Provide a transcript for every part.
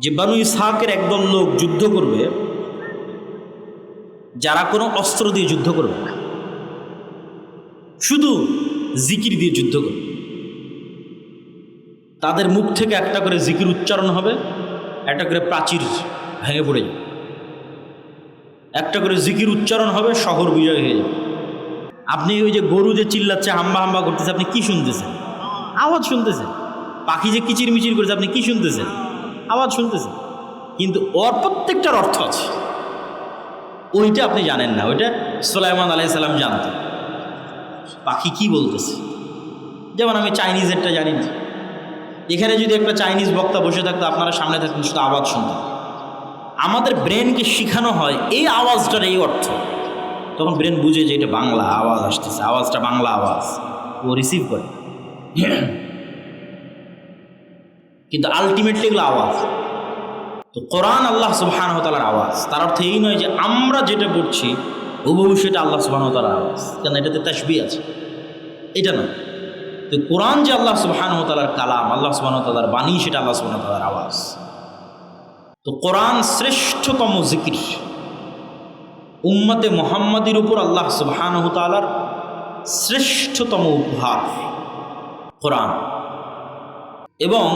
যে বানু ইসহাকের একদল লোক যুদ্ধ করবে, যারা কোনো অস্ত্র দিয়ে যুদ্ধ করবে না, শুধু জিকির দিয়ে যুদ্ধ করবে। তাদের মুখ থেকে একটা করে জিকির উচ্চারণ হবে, একটা করে প্রাচীর ভেঙে পড়ে যাবে, একটা করে জিকির উচ্চারণ হবে, শহর বিজয় হয়ে যাবে। আপনি ওই যে গরু যে চিল্লাচ্ছে, হাম্বা হাম্বা করতেছে, আপনি কি শুনতেছেন? আওয়াজ শুনতেছেন। পাখি যে কিচির মিচির করেছে, আপনি কি শুনতেছেন? আওয়াজ শুনতেছেন। কিন্তু ওর প্রত্যেকটার অর্থ আছে, ওইটা আপনি জানেন না। ওইটা সুলাইমান আলাইহিস সালাম জানতেন পাখি কি বলতেছে। যেমন আমি চাইনিজেরটা জানি না, এখানে যদি একটা চাইনিজ বক্তা বসে থাকতো, আপনারা সামনে থাকতেন, শুধু আওয়াজ শুনতেন। আমাদের ব্রেনকে শিখানো হয় এই আওয়াজটার এই অর্থ, তখন ব্রেন বুঝে যে এটা বাংলা আওয়াজ আসতেছে, আওয়াজটা বাংলা আওয়াজ, ও রিসিভ করে। কিন্তু আলটিমেটলি এগুলো আওয়াজ। তো কোরআন আল্লাহ সুবহানাহু ওয়া তাআলার আওয়াজ। তার অর্থ এই নয় যে আমরা যেটা পড়ছি হুবহু সেটা আল্লাহ সুবহানাহু ওয়া তাআলার আওয়াজ, কেন এটাতে তাসবিহ আছে, এটা না। তো কোরআন যে আল্লাহ সুবহানাহু ওয়া তাআলার কালাম, আল্লাহ সুবহানাহু ওয়া তাআলার বাণী, সেটা আল্লাহ সুবহানাহু ওয়া তাআলার আওয়াজ। তো কোরআন শ্রেষ্ঠতম জিকির, উম্মতে মুহাম্মাদির উপর আল্লাহ সুবহানাহু ওয়া তাআলার শ্রেষ্ঠতম উপহার কোরআন। এবং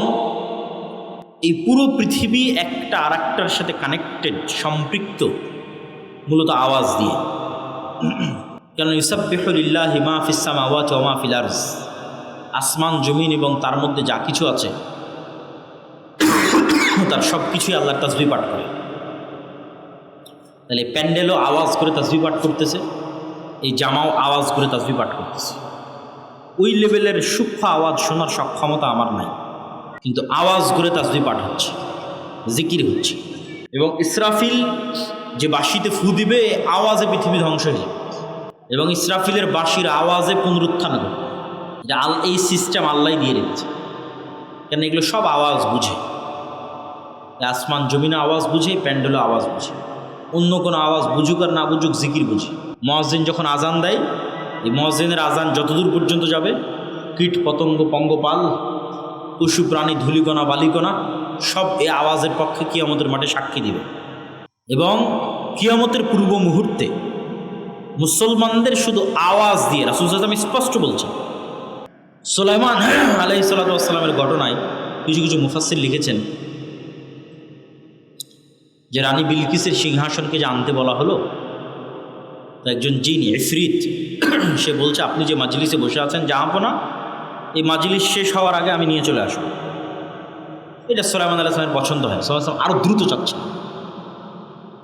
এই পুরো পৃথিবী একটা আর একটার সাথে কানেক্টেড, সম্পৃক্ত মূলত আওয়াজ দিয়ে। কেন ইউসাব্বিহু লিল্লাহি মা ফিস সামাওয়াতি ওয়া মা ফিল আরজ, আসমান জমিন এবং তার মধ্যে যা কিছু আছে তার সব কিছুই আল্লাহর তাসবিহ পাঠ করে। তাহলে প্যান্ডেলও আওয়াজ করে তাসবিহ পাঠ করতেছে, এই জামাও আওয়াজ করে তাসবিহ পাঠ করতেছে। ওই লেভেলের সূক্ষ্ম আওয়াজ শোনার সক্ষমতা আমার নাই, কিন্তু আওয়াজ করে তাসবিহ পাঠ হচ্ছে, জিকির হচ্ছে। এবং ইসরাফিল যে বাঁশিতে ফু দিবে, আওয়াজে পৃথিবী ধ্বংস হয়ে যাবে, এবং ইসরাফিলের বাঁশির আওয়াজে পুনরুত্থান হবে। এটা এই সিস্টেম আল্লাহ দিয়ে রেখেছে। কেন এগুলো সব আওয়াজ বুঝে, আসমান জমিনে আওয়াজ বুঝে, প্যান্ডেলও আওয়াজ বুঝে। অন্য কোনো আওয়াজ বুঝুক আর না বুঝুক, জিকির বুঝে। মুয়াজ্জিন যখন আজান দেয়, এই মুয়াজ্জিনের আজান যতদূর পর্যন্ত যাবে, কীট পতঙ্গ পঙ্গপাল পশু প্রাণী ধূলিকণা বালিকণা সব এই আওয়াজের পক্ষে কিয়ামতের মাঠে সাক্ষী দিবে। এবং কিয়ামতের পূর্ব মুহূর্তে মুসলমানদের শুধু আওয়াজ দিয়ে রাসূল সাল্লাল্লাহু আলাইহি ওয়াসাল্লাম স্পষ্ট বলছেন। সুলাইমান আলাইহিস সালাতু ওয়াস সালামের ঘটনায় কিছু কিছু মুফাসসির লিখেছেন যে রানী বিলকিসের সিংহাসনকে যে আনতে বলা হলো, তো একজন জিন ইফরিত সে বলছে, আপনি যে মাজলিসে বসে আছেন জাহাপনা, এই মাজলিস শেষ হওয়ার আগে আমি নিয়ে চলে আসবো। এটা সুলাইমান আলাইহিস সালামের পছন্দ হয়, সুলাইমান আলাইহিস সালাম আরও দ্রুত চাচ্ছে।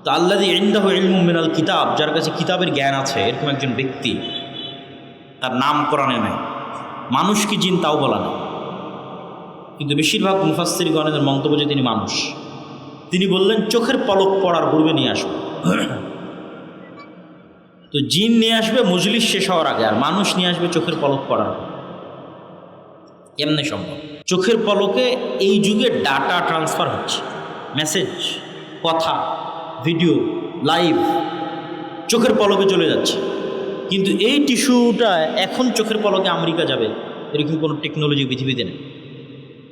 তো আল্লাযী ইনদাহু ইলমুম মিনাল কিতাব, যার কাছে কিতাবের জ্ঞান আছে, এরকম একজন ব্যক্তি, তার নাম কোরআনে নাই, মানুষ কি জিন তাও বলা নেই, কিন্তু বেশিরভাগ মুফাসসিরগণের মন্তব্য যে তিনি মানুষ। তিনি বললেন চোখের পলক পড়ার পূর্বে নিয়ে আসবে। তো জিন নিয়ে আসবে মজলিস শেষ হওয়ার আগে, আর মানুষ নিয়ে আসবে চোখের পলক পড়ার পর। কেমনে সম্ভব? চোখের পলকে এই যুগে ডাটা ট্রান্সফার হচ্ছে, মেসেজ, কথা, ভিডিও, লাইভ চোখের পলকে চলে যাচ্ছে। কিন্তু এই টিস্যুটা এখন চোখের পলকে আমেরিকা যাবে, এরকম কোনো টেকনোলজি পৃথিবীতে নেই।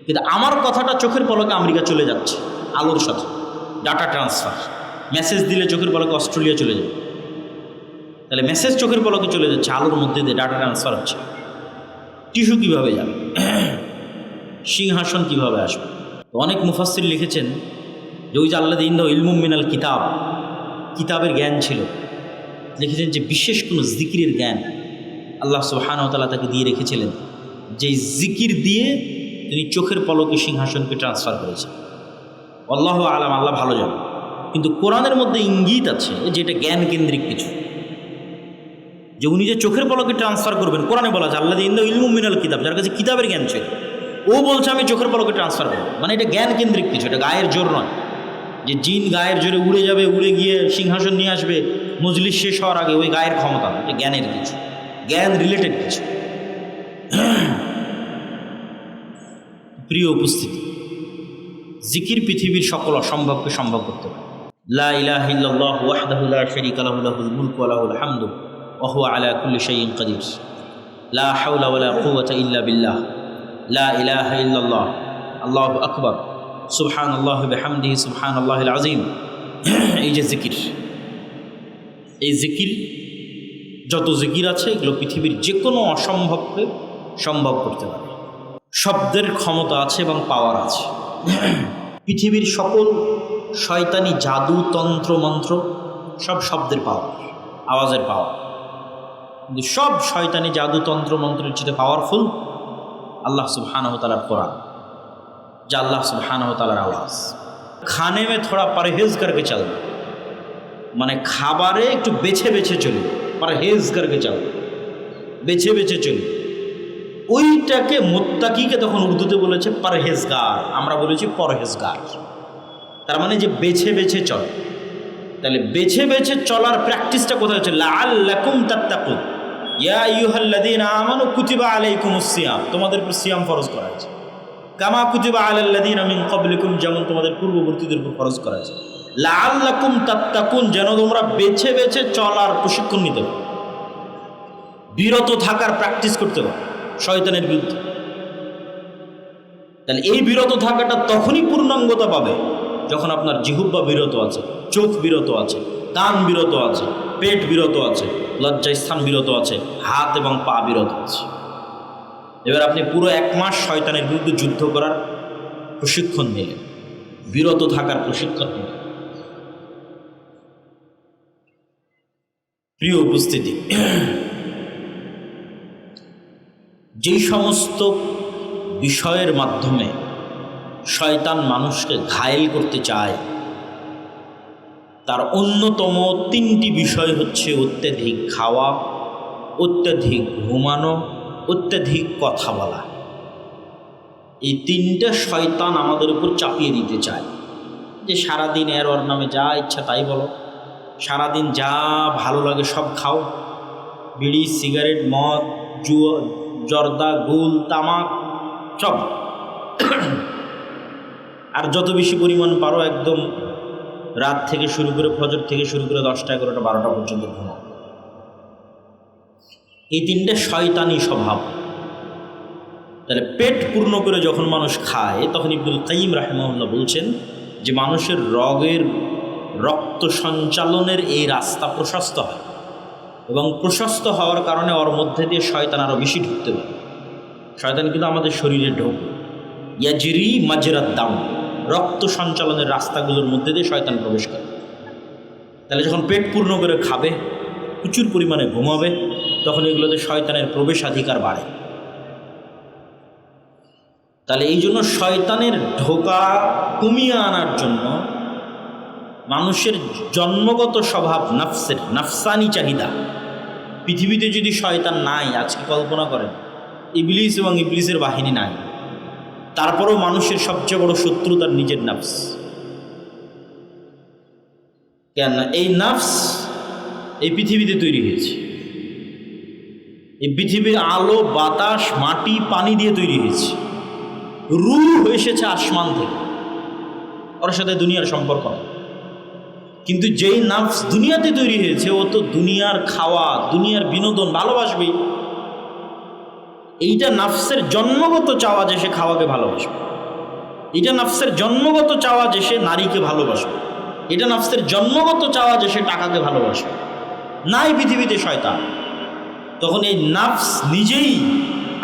কিন্তু আমার কথাটা চোখের পলকে আমেরিকা চলে যাচ্ছে, আলোর সাথে ডাটা ট্রান্সফার। মেসেজ দিলে চোখের পলকে অস্ট্রেলিয়া চলে যাবে। তাহলে মেসেজ চোখের পলকে চলে যাচ্ছে, আলোর মধ্যে দিয়ে ডাটা ট্রান্সফার হচ্ছে। টিস্যু কীভাবে যাবে? সিংহাসন কিভাবে আসবে? তো অনেক মুফাসসির লিখেছেন যে ওই যে আল্লাযী ইনদাহু ইলমুম মিনাল কিতাব, কিতাবের জ্ঞান ছিল, লিখেছেন যে বিশেষ কোনো জিকিরের জ্ঞান আল্লাহ সুবহানাহু ওয়া তাআলা তাকে দিয়ে রেখেছিলেন, যে জিকির দিয়ে তিনি চোখের পলকে সিংহাসনকে ট্রান্সফার করেছেন। আল্লাহু আলাম, আল্লাহ ভালো জানেন। কিন্তু কোরআনের মধ্যে ইঙ্গিত আছে যে এটা জ্ঞান কেন্দ্রিক কিছু, যে উনি যে চোখের পলকে ট্রান্সফার করবেন। কোরআনে বলা আছে আল্লাযী ইনদাহু ইলমুম মিনাল কিতাব, যার কাছে কিতাবের জ্ঞান ছিল, ও বলছে আমি চোখের পলকে ট্রান্সফার করব। মানে এটা জ্ঞান কেন্দ্রিক কিছু, এটা গায়ের জোর নয় যে জিন গায়ের জোরে উড়ে যাবে, উড়ে গিয়ে সিংহাসন নিয়ে আসবে মজলিস শেষ হওয়ার আগে, ওই গায়ের ক্ষমতা। এটা জ্ঞানের কিছু, জ্ঞান রিলেটেড কিছু। প্রিয় উপস্থিতি, জিকির পৃথিবীর সকল অসম্ভবকে সম্ভব করতে পারে। লা ইলাহা ইল্লাল্লাহু ওয়াহদাহু লা শারীকা লাহু, লাহুল মুলকু ওয়া লাহুল হামদু ওয়া হুয়া আলা কুল্লি শাইইন কাদির। লা হাওলা ওয়া লা কুওয়াতা ইল্লা বিল্লাহ। লা ইলাহা ইল্লাল্লাহ, আল্লাহু আকবার। সুবহানাল্লাহ বিহামদিহি সুবহানাল্লাহিল আযীম। এই যে জিকির, এই জিকির, যত জিকির আছে এগুলো পৃথিবীর যে কোনো অসম্ভবকে সম্ভব করতে পারে। শব্দের ক্ষমতা আছে এবং পাওয়ার আছে। পৃথিবীর সকল শয়তানি জাদু তন্ত্র মন্ত্র সব শব্দের পাওয়ার, আওয়াজের পাওয়ার। কিন্তু সব শয়তানি জাদু তন্ত্র মন্ত্রের চেয়ে পাওয়ারফুল আল্লাহ সুবহানাহু ওয়া তাআলার কোরআন, যা আল্লাহ সুবহানাহু ওয়া তাআলার আওয়াজ। খানে মে থোড়া পরহেজ করকে চলবে, মানে খাবারে একটু বেছে বেছে চলবে, পরহেজ করকে চলবে, বেছে বেছে চলবে। ওইটাকে মুত্তাকিকে তখন উর্দুতে বলেছে পরহেজগার, আমরা বলেছি পরহেজগার। তার মানে যে বেছে বেছে চলে। তাহলে বেছে বেছে চলার প্র্যাকটিসটা কোথায় হচ্ছে? লাআল্লাকুম তাত্তাকুন, ইয়া আইয়ুহাল্লাযীনা আমানু কুতিবা আলাইকুমুস সিয়াম, তোমাদের উপর সিয়াম ফরজ করা হয়েছে। কামা কুতিবা আলাল্লাযীনা মিন ক্বাবলিকুম, যেমন তোমাদের পূর্ববর্তীদের উপর ফরজ করা হয়েছে। লাআল্লাকুম তাত্তাকুন, যেন তোমরা বেছে বেছে চলার প্রশিক্ষণ নিতে পারো, বিরত থাকার প্র্যাকটিস করতে পারো শয়তানের বিরুদ্ধে। তাহলে এই বিরত থাকাটা তখনই পূর্ণাঙ্গতা পাবে যখন আপনার জিহ্বা বিরত আছে, চোখ বিরত আছে, কান বিরত আছে, পেট বিরত আছে, লজ্জাস্থান বিরত আছে, হাত এবং পা বিরত আছে। এবার আপনি পুরো 1 মাস শয়তানের বিরুদ্ধে যুদ্ধ করার প্রশিক্ষণ নিলেন, বিরত থাকার প্রশিক্ষণ নিলেন। প্রিয় উপস্থিতি, যেই সমস্ত বিষয়ের মাধ্যমে শয়তান মানুষকে ঘায়েল করতে চায় তার অন্যতম 3টি বিষয় হচ্ছে অত্যাধিক খাওয়া, অত্যাধিক ঘুমানো, অত্যাধিক কথা বলা। এই 3টে শয়তান আমাদের উপর চাপিয়ে দিতে চায় যে সারাদিন এর ওর নামে যা ইচ্ছা তাই বলো, সারাদিন যা ভালো লাগে সব খাও, বিড়ি সিগারেট মদ জুয়া জর্দা গুল তামাক সব, আর যত বেশি পরিমাণ পারো একদম রাত থেকে শুরু করে ফজর থেকে শুরু করে 10টা 11টা 12টা পর্যন্ত ঘুমাও। এই 3টে শয়তানি স্বভাব। তাহলে পেট পূর্ণ করে যখন মানুষ খায় তখন ইবনুল কাইয়িম রাহিমাহুল্লাহ বলছেন যে মানুষের রক্ত সঞ্চালনের এই রাস্তা প্রশস্ত হয় এবং প্রশস্ত হওয়ার কারণে ওর মধ্যে দিয়ে শয়তান আরও বেশি ঢুকতে পারে। শয়তান কিন্তু আমাদের শরীরে ঢোকে, ইয়াজরি মাজরাদ দাম, রক্ত সঞ্চালনের রাস্তাগুলোর মধ্যে দিয়ে শয়তান প্রবেশ করে। তাহলে যখন পেট পূর্ণ করে খাবে, প্রচুর পরিমাণে ঘুমাবে, তখন এগুলোতে শয়তানের প্রবেশাধিকার বাড়ে। তাহলে এই জন্য শয়তানের ঢোকা কমিয়ে আনার জন্য মানুষের জন্মগত স্বভাব, নাফসানি চাহিদা, পৃথিবীতে যদি শয়তান নাই, আজকে কল্পনা করেন ইবলিস এবং ইবলিসের বাহিনী নাই, তারপরেও মানুষের সবচেয়ে বড় শত্রু তার নিজের নাফস। কেন? এই নাফস এই পৃথিবীতে তৈরি হয়েছে, এই পৃথিবীর আলো বাতাস মাটি পানি দিয়ে তৈরি হয়েছে, রূহ এসেছে আসমান থেকে, ওর সাথে দুনিয়ার সম্পর্ক। কিন্তু যেই নাফস দুনিয়াতে তৈরি হয়েছে ও তো দুনিয়ার খাওয়া, দুনিয়ার বিনোদন ভালোবাসবেই। এইটা নাফসের জন্মগত চাওয়া যে সে খাওয়াকে ভালোবাসবে, এটা নাফসের জন্মগত চাওয়া যে সে নারীকে ভালোবাসবে, এটা নাফসের জন্মগত চাওয়া যে সে টাকাকে ভালোবাসবে। নাই পৃথিবীতে শয়তান, তখন এই নাফস নিজেই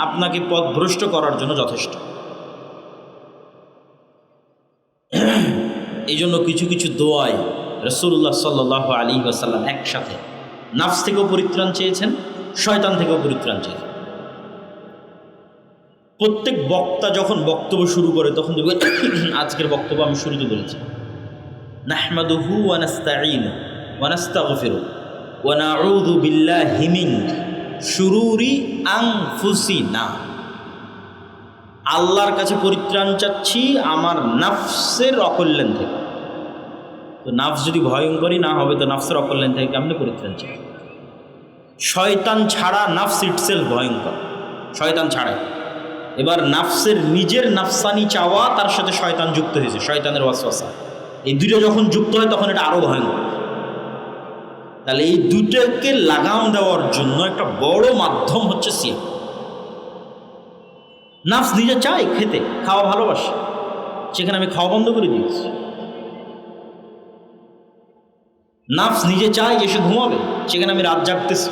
আপনাকে পথভ্রষ্ট করার জন্য যথেষ্ট। এই জন্য কিছু কিছু দোয়ায় রাসূলুল্লাহ সাল্লাল্লাহু আলাইহি ওয়াসাল্লাম একসাথে নাফস থেকেও পরিত্রাণ চেয়েছেন, শয়তান থেকেও পরিত্রাণ চেয়েছেন। প্রত্যেক বক্তা যখন বক্তব্য শুরু করে তখন দেখবেন, আজকের বক্তব্য আমি শুরুতে বলেছি, নাহমাদুহু ওয়া নাস্তাঈনু ওয়া নাস্তাগফিরু ওয়া নাউযু বিল্লাহি মিন শুরুরি আনফুসিনা। আল্লাহর কাছে পরিত্রাণ চাচ্ছি আমার নাফসের অকল্যাণ থেকে। তো নাফস যদি ভয়ঙ্করই না হবে তো নাফসের অকল্যাণ থেকে কেমনে পরিত্রাণ চাই? শয়তান ছাড়া নাফস ইটসেলফ ভয়ঙ্কর, শয়তান ছাড়াই। এবার নাফসের নিজের নাফসানি চাওয়া, তার সাথে শয়তান যুক্ত হয়েছে, শয়তানের ওয়াসওয়াসা, এই দুটো যখন যুক্ত হয় তখন এটা আরও ভয়ঙ্কর। তাহলে এই দুটোকে লাগাম দেওয়ার জন্য একটা বড় মাধ্যম হচ্ছে সিয়াম। নাফস নিজে চায় খেতে, খাওয়া ভালোবাসে, সেখানে আমি খাওয়া বন্ধ করে দিয়েছি। নাফস নিজে চায় যে সে ঘুমাবে, সেখানে আমি রাত জাগতেছি।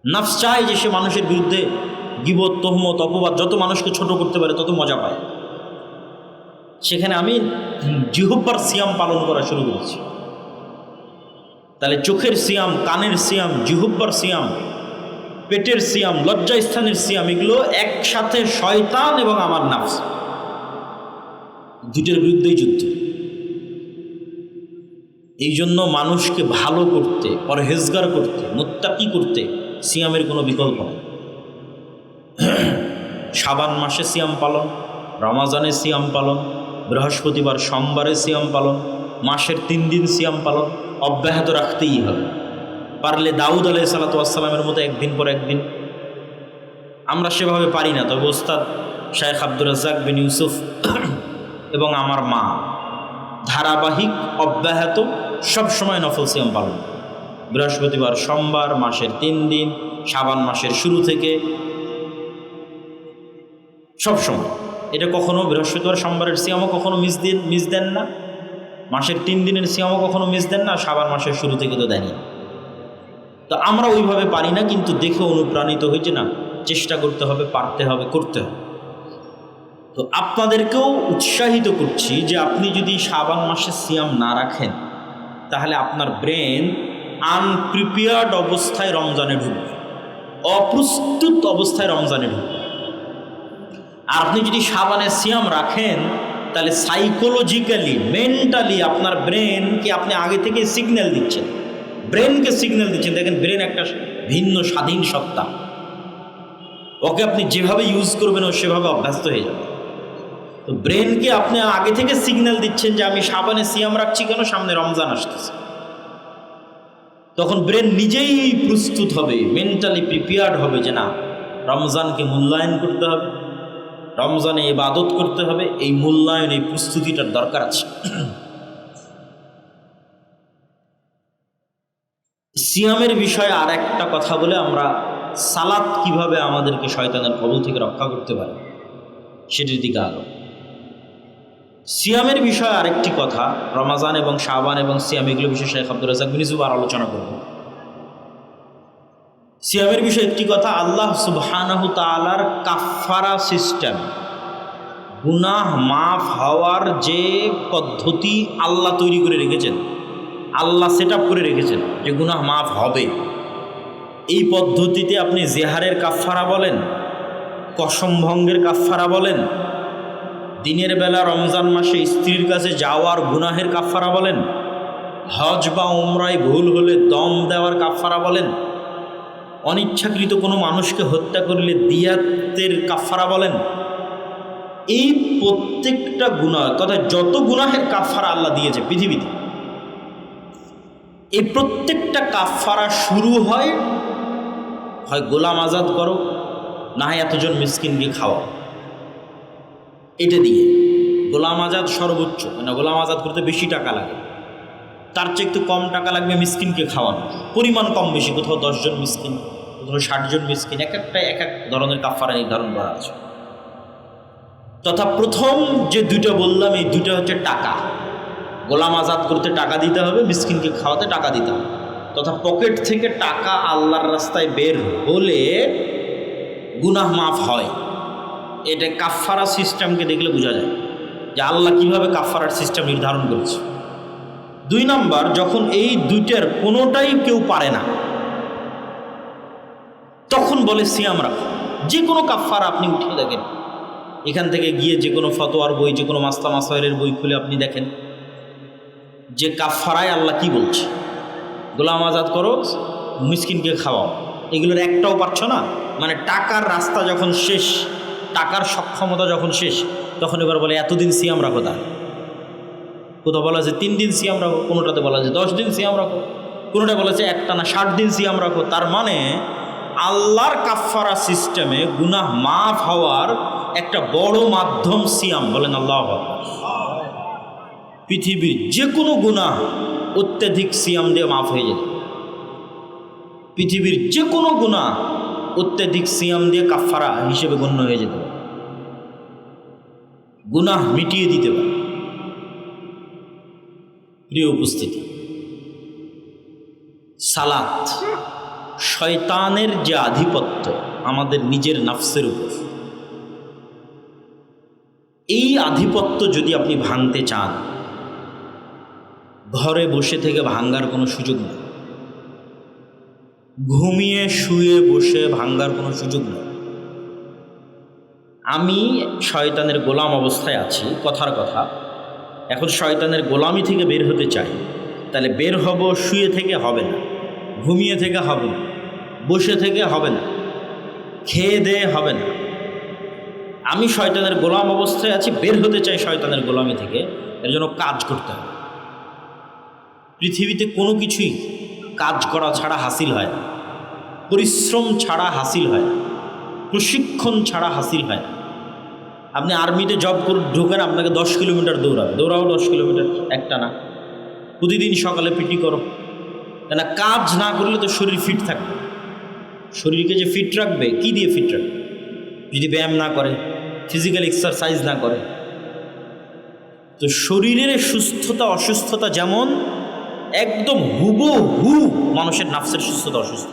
নাফস চায় যে সে মানুষের বিরুদ্ধে গীবত, তহমত, অপবাদ, যত মানুষকে ছোট করতে পারে তত মজা পায়, সেখানে আমি জিহ্বার সিয়াম পালন করা শুরু করেছি। তাহলে চোখের সিয়াম, কানের সিয়াম, জিহ্বার সিয়াম, পেটের সিয়াম, লজ্জাস্থানের সিয়াম, এগুলো একসাথে শয়তান এবং আমার নাফস দুটোর বিরুদ্ধেই যুদ্ধ। এই জন্য মানুষকে ভালো করতে, পরহেজগার করতে, মুত্তাকি করতে সিয়ামের কোনো বিকল্প নেই। শাবান মাসে সিয়াম পালন, রমাজানে সিয়াম পালন, বৃহস্পতিবার সোমবারে সিয়াম পালন, মাসের 3 দিন সিয়াম পালন অব্যাহত রাখতেই হবে। পারলে দাউদ আলাইহিস সালাতু ওয়াস সালামের মতো একদিন পর একদিন। আমরা সেভাবে পারি না, তবে ওস্তাদ শাইখ আব্দুর রাজ্জাক বিন ইউসুফ এবং আমার মা ধারাবাহিক অব্যাহত সবসময় নফল সিয়াম পালন, বৃহস্পতিবার সোমবার, মাসের 3 দিন, শাবান মাসের শুরু থেকে সবসময়। এটা কখনো বৃহস্পতিবার সোমবারের সিয়ামও কখনো মিস দেন না, মাসের 3 দিনের সিয়ামও কখনো মিস দেন না, শাবান মাসের শুরু থেকে তো দেয়নি। তো আমরা ওইভাবে পারি না, কিন্তু দেখে অনুপ্রাণিত হয়েছে না, চেষ্টা করতে হবে, পারতে হবে, করতে হবে। তো আপনাদেরকেও উৎসাহিত করছি যে আপনি যদি শাবান মাসে সিয়াম না রাখেন তাহলে আপনার ব্রেন আনপ্রিপেয়ার্ড অবস্থায় রমজানে ঢুকবে, অপ্রস্তুত অবস্থায় রমজানে ঢুকবে। আর আপনি যদি শাবানে সিয়াম রাখেন তাহলে সাইকোলজিক্যালি, মেন্টালি আপনার ব্রেনকে আপনি আগে থেকে সিগন্যাল দিচ্ছেন, ব্রেনকে সিগন্যাল দিচ্ছেন। দেখেন, ব্রেন একটা ভিন্ন স্বাধীন সত্তা, ওকে আপনি যেভাবে ইউজ করবেন ও সেভাবে অভ্যস্ত হয়ে যাবে। তো ব্রেনকে আপনি আগে থেকে সিগন্যাল দিচ্ছেন যে আমি শাবানে সিয়াম রাখছি কেন, সামনে রমজান আসতেছে। তখন ব্রেন নিজেই প্রস্তুত হবে, মেন্টালি প্রিপেয়ার্ড হবে যে না, রমজানকে মূল্যায়ন করতে হবে, রমজানে ইবাদত করতে হবে, এই মূল্যায়ন, এই প্রস্তুতিটার দরকার আছে। সিয়ামের বিষয়ে আর একটা কথা বলে আমরা সালাত কিভাবে আমাদেরকে শয়তানের কবল থেকে রক্ষা করতে পারে সেটির দিকে আলো। সিয়ামের বিষয়ে আরেকটি কথা, রমাজান এবং শাবান এবং সিয়াম, এগুলো বিষয়ে শেখ আব্দুর রাজ্জাক বিন ইউসুফ আর আলোচনা করব। সিয়ামের বিষয়ে একটি কথা, আল্লাহ সুবহানাহু তাআলার কাফারা সিস্টেম, গুনাহ মাফ হওয়ার যে পদ্ধতি আল্লাহ তৈরি করে রেখেছেন, আল্লাহ সেট আপ করে রেখেছেন যে গুনাহ মাফ হবে। এই পদ্ধতিতে আপনি জেহারের কাফারা বলেন, কসম ভঙ্গের কাফারা বলেন, দিনের বেলা রমজান মাসে স্ত্রীর কাছে যাওয়ার গুনাহের কাফারা বলেন, হজ বা উমরায় ভুল হলে দম দেওয়ার কাফারা বলেন, অনিচ্ছাকৃত কোনো মানুষকে হত্যা করলে দিয়াতের কাফারা বলেন, এই প্রত্যেকটা গুনাহ, কথা যত গুনাহের কাফারা আল্লাহ দিয়েছে পৃথিবীতে, এই প্রত্যেকটা কাফারা শুরু হয় গোলাম আজাদ করো, না হয় এতজন মিসকিনকে খাওয়াও, এটা দিয়ে। গোলাম আজাদ সর্বোচ্চ, মানে গোলাম আজাদ করতে বেশি টাকা লাগে, তার চেয়ে একটু কম টাকা লাগবে মিসকিনকে খাওয়ানো, পরিমাণ কম বেশি, কোথাও 10 জন মিসকিন, কোথাও 60 জন মিসকিন, এক এক ধরনের কাফারা নির্ধারণ করা আছে। তথা প্রথম যে দুইটা বললাম, এই দুইটা হচ্ছে টাকা, গোলাম আজাদ করতে টাকা দিতে হবে, মিসকিনকে খাওয়াতে টাকা দিতে হবে। তথা পকেট থেকে টাকা আল্লাহর রাস্তায় বের হলে গুনাহ মাফ হয়। এটা কাফারা সিস্টেমকে দেখলে বোঝা যায় যে আল্লাহ কিভাবে কাফারার সিস্টেম নির্ধারণ করেছে। 2 নম্বর, যখন এই দুইটার কোনোটাই কেউ পারে না, তখন বলে সিয়াম রাখো। যে কোনো কাফারা আপনি উঠিয়ে দেখেন, এখান থেকে গিয়ে যে কোনো ফতোয়ার বই, যে কোনো মাস্তা মাসাইলের বই খুলে আপনি দেখেন যে কাফারায় আল্লাহ কি বলছে। গোলাম আজাদ করো, মিসকিনকে খাওয়াও, এগুলোর একটাও পারছো না, মানে টাকার রাস্তা যখন শেষ, টাকার সক্ষমতা যখন শেষ, তখন এবার বলে এতদিন সিয়াম রাখো। তার কোথাও বলা আছে 3 দিন সিয়াম রাখো, কোনোটাতে বলা আছে 10 দিন সিয়াম রাখো, কোনোটা বলেছে একটা না 60 দিন সিয়াম রাখো। তার মানে আল্লাহর কাফারা সিস্টেমে গুনাহ মাফ হওয়ার একটা বড় মাধ্যম সিয়াম। বলেন আল্লাহু আকবার। পৃথিবীর যে কোনো গুনাহ অত্যাধিক সিয়াম দিয়ে মাফ হয়ে যেত, পৃথিবীর যে কোনো গুনাহ অত্যাধিক সিয়াম দিয়ে কাফারা হিসেবে গণ্য হয়ে যেত। গুনাহ মিটিয়ে দিতে পারে। প্রিয় উপস্থিতি, সালাত শয়তানের যে আধিপত্য আমাদের নিজের নাফসের উপর, এই আধিপত্য যদি আপনি ভাঙতে চান, ঘরে বসে থেকে ভাঙ্গার কোনো সুযোগ নেই, ঘুমিয়ে শুয়ে বসে ভাঙ্গার কোনো সুযোগ নেই। আমি শয়তানের গোলাম অবস্থায় আছি, কথার কথা, এখন শয়তানের গোলামি থেকে বের হতে চাই, তাহলে বের হব শুয়ে থেকে হবে না, ঘুমিয়ে থেকে হবে না, বসে থেকে হবে না, খেয়ে দেয়ে হবে না। আমি শয়তানের গোলাম অবস্থায় আছি, বের হতে চাই শয়তানের গোলামি থেকে, এর জন্য কাজ করতে হবে। পৃথিবীতে কোনো কিছুই কাজ করা ছাড়া হাসিল হয় না, পরিশ্রম ছাড়া হাসিল হয় না, প্রশিক্ষণ ছাড়া হাসিল হয় না। আপনি আর্মিতে জব করে ঢোকেন, আপনাকে 10 কিলোমিটার দৌড়াও 10 কিলোমিটার একটা না, প্রতিদিন সকালে পিটি করো, কেন কাজ না করলে তো শরীর ফিট থাকবে। শরীরকে যে ফিট রাখবে, কি দিয়ে ফিট রাখবে? যদি ব্যায়াম না করে, ফিজিক্যাল এক্সারসাইজ না করে। তো শরীরের সুস্থতা অসুস্থতা যেমন একদম হুবহু মানুষের নাফসের সুস্থতা অসুস্থ,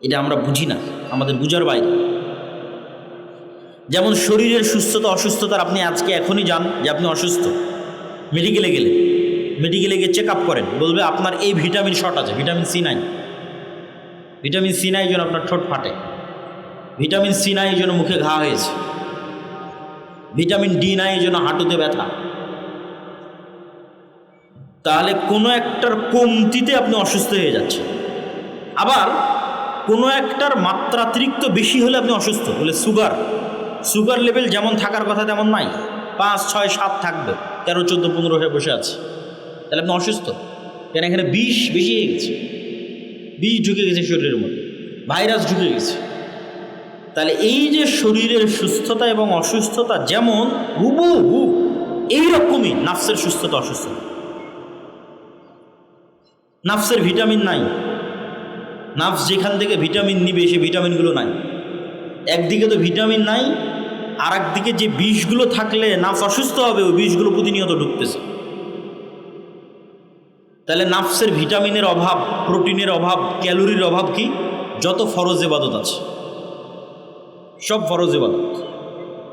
এটা আমরা বুঝি না, আমাদের বুঝার বাইরে। যেমন শরীরের সুস্থতা অসুস্থতার আপনি আজকে এখনই যান যে আপনি অসুস্থ, মেডিকেলে গিয়ে চেক আপ করেন, বলবে আপনার এই ভিটামিন শর্ট আছে, ভিটামিন সি নাই, ভিটামিন সি নাই, এই জন্য আপনার ঠোঁট ফাটে, ভিটামিন সি নাই, এই জন্য মুখে ঘা হয়েছে, ভিটামিন ডি নাই, এই জন্য হাঁটুতে ব্যথা। তাহলে কোনো একটার কমতিতে আপনি অসুস্থ হয়ে যাচ্ছেন, আবার কোনো একটার মাত্রাতিরিক্ত বেশি হলে আপনি অসুস্থ। বলে সুগার লেভেল যেমন থাকার কথা তেমন নাই, 5, 6, 7 থাকবে, 13, 14, 15 হয়ে বসে আছে, তাহলে আপনি অসুস্থ। কেন? এখানে বিষ বেশি হয়ে গেছে, বিষ ঢুকে গেছে শরীরের মধ্যে, ভাইরাস ঢুকে গেছে। তাহলে এই যে শরীরের সুস্থতা এবং অসুস্থতা যেমন হুবহু, এইরকমই নাফসের সুস্থতা অসুস্থতা। নাফসের ভিটামিন নাই, নাফস যেখান থেকে ভিটামিন নিবে সে ভিটামিনগুলো নাই। একদিকে তো ভিটামিন নাই, আর একদিকে যে বিষগুলো থাকলে নাফস অসুস্থ হবে, ওই বিষগুলো প্রতিনিয়ত ঢুকতেছে। তাহলে নাফসের ভিটামিনের অভাব, প্রোটিনের অভাব, ক্যালোরির অভাব কি? যত ফরজ ইবাদত আছে সব ফরজ ইবাদত,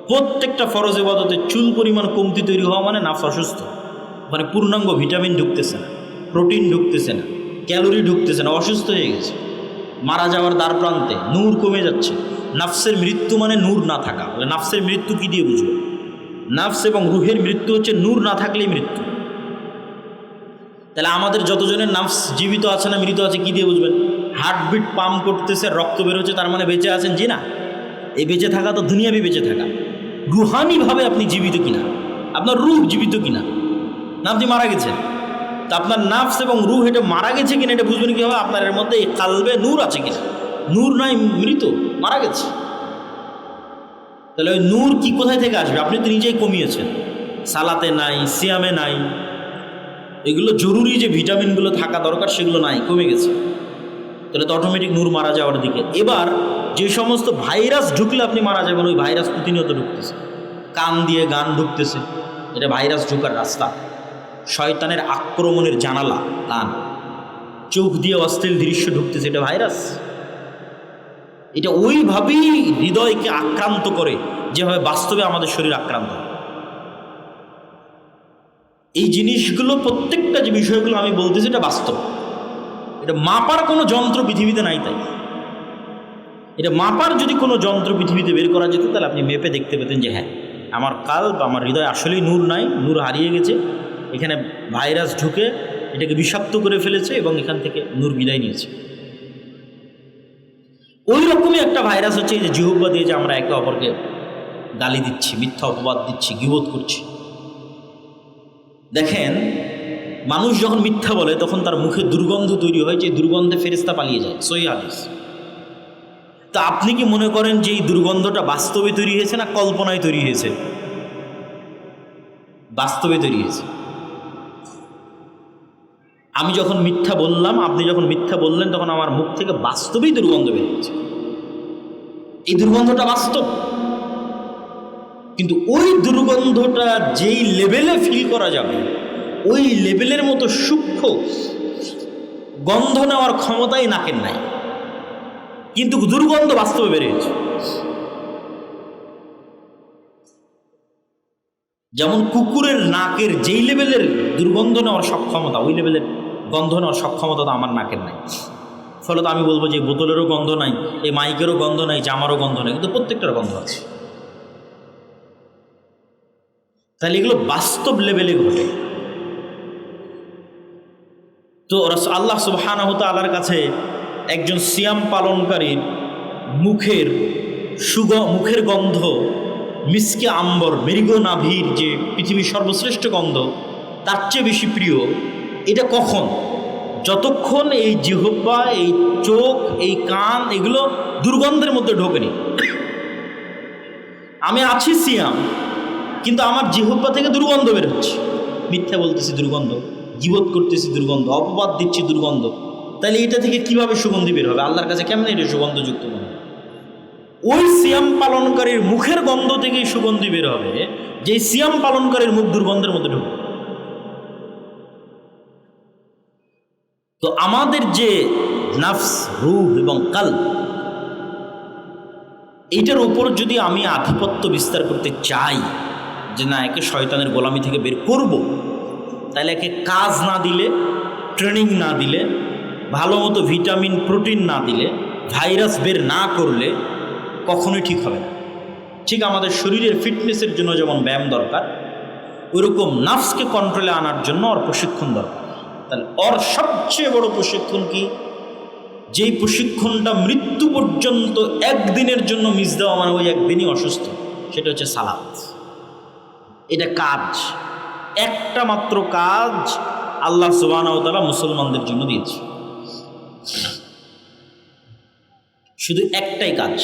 প্রত্যেকটা ফরজ ইবাদতে চুল পরিমাণ কমতি তৈরি হওয়া মানে নাফস অসুস্থ, মানে পূর্ণাঙ্গ ভিটামিন ঢুকতেছে না, প্রোটিন ঢুকতেছে না, ক্যালোরি ঢুকতেছে না, অসুস্থ হয়ে গেছে, মারা যাওয়ার দ্বার প্রান্তে, নূর কমে যাচ্ছে। নাফসের মৃত্যু মানে নূর না থাকা। নাফসের মৃত্যু কি দিয়ে বুঝবে? নাফস এবং রুহের মৃত্যু হচ্ছে নূর না থাকলেই মৃত্যু। তাহলে আমাদের যতজনের নাফস জীবিত আছে না মৃত আছে কি দিয়ে বুঝবেন? হার্টবিট পাম্প করতেছে, রক্ত বেরোচ্ছে, তার মানে বেঁচে আছেন। জি না, এই বেঁচে থাকা তো দুনিয়াবি বেঁচে থাকা। রুহানিভাবে আপনি জীবিত কিনা, আপনার রুহ জীবিত কিনা, না আপনি মারা গেছেন। তা আপনার নাফস এবং রুহ এটা মারা গেছে কিনা এটা বুঝবেন কি হবে? আপনার এর মধ্যে এই কালবে নূর আছে কিনা। নূর নাই, মৃত, মারা গেছে। তাহলে ওই নূর কি কোথায় থেকে আসবে? আপনি তো নিজেই কমিয়েছেন, সালাতে নাই, সিয়ামে নাই, এগুলো জরুরি যে ভিটামিনগুলো থাকা দরকার সেগুলো নাই, কমে গেছে। তাহলে তো অটোমেটিক নূর মারা যাওয়ার দিকে। এবার যে সমস্ত ভাইরাস ঢুকলে আপনি মারা যাবেন, ওই ভাইরাস প্রতিনিয়ত ঢুকতেছে, কান দিয়ে গান ঢুকতেছে, এটা ভাইরাস ঢুকার রাস্তা। শয়তানের আক্রমণের জানালা কান, চোখ দিয়ে অশ্লীল দৃশ্য ঢুকতেছে, এটা ভাইরাস। এটা ওইভাবেই হৃদয়কে আক্রান্ত করে যেভাবে বাস্তবে আমাদের শরীর আক্রান্ত হয়। এই জিনিসগুলো প্রত্যেকটা যে বিষয়গুলো আমি বলতেছি এটা বাস্তব, এটা মাপার কোনো যন্ত্র পৃথিবীতে নাই। তাই এটা মাপার যদি কোনো যন্ত্র পৃথিবীতে বের করা যেত তাহলে আপনি মেপে দেখতে পেতেন যে হ্যাঁ, আমার কাল্ব, আমার হৃদয় আসলেই নূর নাই, নূর হারিয়ে গেছে, এখানে ভাইরাস ঢুকে এটাকে বিষাক্ত করে ফেলেছে এবং এখান থেকে নূর বিদায় নিয়েছে। ওই রকমই একটা ভাইরাস হচ্ছে এই যে জিহ্বা দিয়ে যে আমরা একে অপরকে গালি দিচ্ছি, মিথ্যা অপবাদ দিচ্ছি, গীবত করছি। দেখেন, মানুষ যখন মিথ্যা বলে তখন তার মুখে দুর্গন্ধ তৈরি হয়, যে দুর্গন্ধে ফেরেশতা পালিয়ে যায়, সহিহ হাদিস। তা আপনি কি মনে করেন যে এই দুর্গন্ধটা বাস্তবে তৈরি হয়েছে না কল্পনায় তৈরি হয়েছে? বাস্তবে তৈরি হয়েছে। আমি যখন মিথ্যা বললাম, আপনি যখন মিথ্যা বললেন, তখন আমার মুখ থেকে বাস্তবেই দুর্গন্ধ বেরিয়েছে। এই দুর্গন্ধটা বাস্তব। কিন্তু ওই দুর্গন্ধটা যেই লেভেলে ফিল করা যাবে, ওই লেভেলের মতো সূক্ষ্ম গন্ধ নেওয়ার ক্ষমতাই নাকের নাই, কিন্তু দুর্গন্ধ বাস্তবে বেরিয়েছে। যেমন কুকুরের নাকের যেই লেভেলের দুর্গন্ধ নেওয়ার সক্ষমতা, ওই লেভেলের গন্ধ নেওয়ার সক্ষমতা তো আমার নাকের নাই। ফলত আমি বলবো যে বোতলেরও গন্ধ নাই, এই মাইকেরও গন্ধ নাই, জামারও গন্ধ নাই, কিন্তু প্রত্যেকটার গন্ধ আছে। তাহলে এগুলো বাস্তব লেভেলে ঘটে। তো আল্লাহ সুবহানাহু ওয়া তাআলার কাছে একজন সিয়াম পালনকারীর মুখের গন্ধ মিসকে আম্বর, মৃগো নাভির যে পৃথিবীর সর্বশ্রেষ্ঠ গন্ধ, তার চেয়ে বেশি প্রিয়। এটা কখন? যতক্ষণ এই জিহ্বা, এই চোখ, এই কান এগুলো দুর্গন্ধের মধ্যে ঢোকেনি। আমি আছি সিয়াম, কিন্তু আমার জিহ্বা থেকে দুর্গন্ধ বের হচ্ছে, মিথ্যা বলতেছি দুর্গন্ধ, গীবত করতেছি দুর্গন্ধ, অপবাদ দিচ্ছি দুর্গন্ধ। তাহলে এটা থেকে কিভাবে সুগন্ধি বের হবে? আল্লাহর কাছে কেমন এটা সুগন্ধযুক্ত মনে হবে? ওই সিয়াম পালনকারীর মুখের গন্ধ থেকেই সুগন্ধি বের হবে, যে সিয়াম পালনকারীর মুখ দুর্গন্ধের মধ্যে ঢুকবে। তো আমাদের যে নফস, রূহ এবং কলব, এইটার উপর যদি আমি আধিপত্য বিস্তার করতে চাই, যে না একে শয়তানের গোলামি থেকে বের করব, তাহলে একে কাজ না দিলে, ট্রেনিং না দিলে, ভালো মতো ভিটামিন প্রোটিন না দিলে, ভাইরাস বের না করলে কখনোই ঠিক হবে না। ঠিক আমাদের শরীরের ফিটনেসের জন্য যেমন ব্যায়াম দরকার, ওইরকম নফসকে কন্ট্রোলে আনার জন্য ওর প্রশিক্ষণ দরকার। তাহলে ওর সবচেয়ে বড় প্রশিক্ষণ কি? যেই প্রশিক্ষণটা মৃত্যু পর্যন্ত একদিনের জন্য মিস দেওয়া মানে ওই একদিনই অসুস্থ, সেটা হচ্ছে সালাত। এটা কাজ, একটা মাত্র কাজ আল্লাহ সুবহানাহু ওয়া তাআলা মুসলমানদের জন্য দিয়েছে, শুধু একটাই কাজ,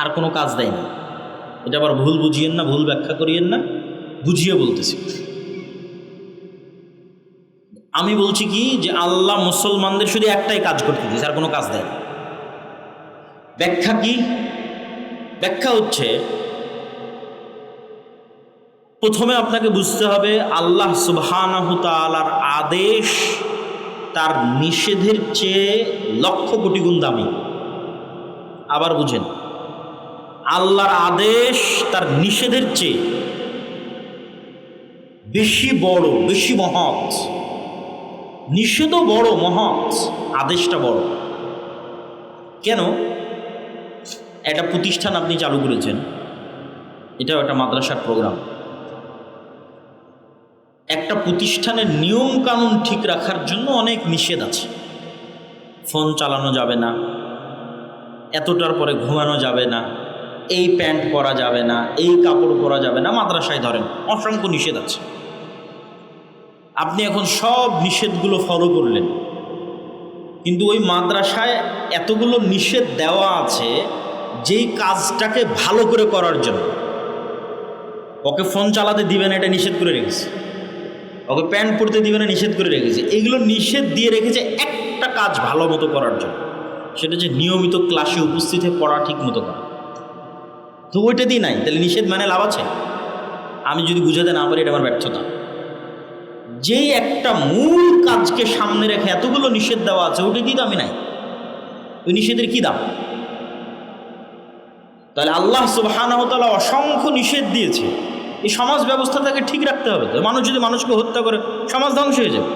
আর কোনো কাজ দেয়নি। এটা আবার ভুল বুঝিয়েন না, ভুল ব্যাখ্যা করিয়েন না, বুঝিয়ে বলতেছি। আমি বলছি কি, যে আল্লাহ মুসলমানদের শুধু একটাই কাজ করতে দিয়েছে, আর কোনো কাজ দেয় না। ব্যাখ্যা কি? ব্যাখ্যা হচ্ছে, প্রথমে আপনাকে বুঝতে হবে আল্লাহ সুবহানাহু তাআলার আদেশ তার নিষেধের চেয়ে লক্ষ কোটি গুণ দামি। আবার বুঝেন, আল্লাহর আদেশ তার নিষেধের চেয়ে বেশি বড়, বেশি মহৎ। নিষেধও বড়, মহৎ, আদেশটা বড়। কেন? একটা প্রতিষ্ঠান আপনি চালু করেছেন, এটাও একটা মাদ্রাসার প্রোগ্রাম। একটা প্রতিষ্ঠানের নিয়ম কানুন ঠিক রাখার জন্য অনেক নিষেধ আছে। ফোন চালানো যাবে না, এতটার পরে ঘুমানো যাবে না, এই প্যান্ট পরা যাবে না, এই কাপড় পরা যাবে না। মাদ্রাসায় ধরেন অসংখ্য নিষেধ আছে। আপনি এখন সব নিষেধগুলো ফলো করলেন, কিন্তু ওই মাদ্রাসায় এতগুলো নিষেধ দেওয়া আছে যেই কাজটাকে ভালো করে করার জন্য। ওকে ফোন চালাতে দিবে না, এটা নিষেধ করে রেখেছে। ওকে প্যান্ট পরতে দিবে না, নিষেধ করে রেখেছে। এগুলো নিষেধ দিয়ে রেখেছে একটা কাজ ভালো মতো করার জন্য, সেটা হচ্ছে নিয়মিত ক্লাসে উপস্থিত হয়ে পড়া ঠিক মতো করা। তো ওইটা দিয়ে নাই, তাহলে নিষেধ মানে লাভ আছে? আমি যদি বুঝাতে না পারি, এটা আমার ব্যর্থতা। যেই একটা মূল কাজকে সামনে রেখে এতগুলো নিষেধ দেওয়া আছে, ওটা দিয়ে দামি নাই। ওই নিষেধের কি দাম? তাহলে আল্লাহ সুবহানাহু ওয়া তাআলা অসংখ্য নিষেধ দিয়েছে। এই সমাজ ব্যবস্থাটাকে ঠিক রাখতে হবে। তো মানুষ যদি মানুষকে হত্যা করে, সমাজ ধ্বংস হয়ে যাবে।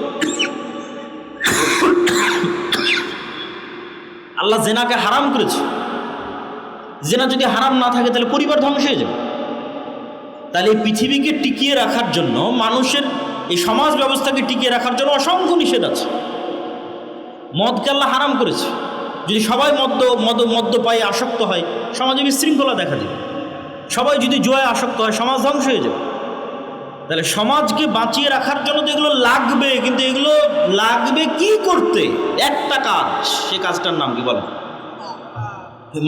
আল্লাহ জেনাকে হারাম করেছে, জেনা যদি হারাম না থাকে তাহলে পরিবার ধ্বংস হয়ে যাবে। তাহলে এই পৃথিবীকে টিকিয়ে রাখার জন্য, মানুষের এই সমাজ ব্যবস্থাকে টিকিয়ে রাখার জন্য অসংখ্য নিষেধ আছে। মদকে আল্লাহ হারাম করেছে। যদি সবাই মদ্যপায়ে আসক্ত হয়, সমাজে বিশৃঙ্খলা দেখা দেবে। সবাই যদি জুয়ায় আসক্ত হয়, সমাজ ধ্বংস হয়ে যাবে। তাহলে সমাজকে বাঁচিয়ে রাখার জন্য তো এগুলো লাগবে, কিন্তু এগুলো লাগবে কি করতে? একটা কাজ। সে কাজটার নাম কি বলেন?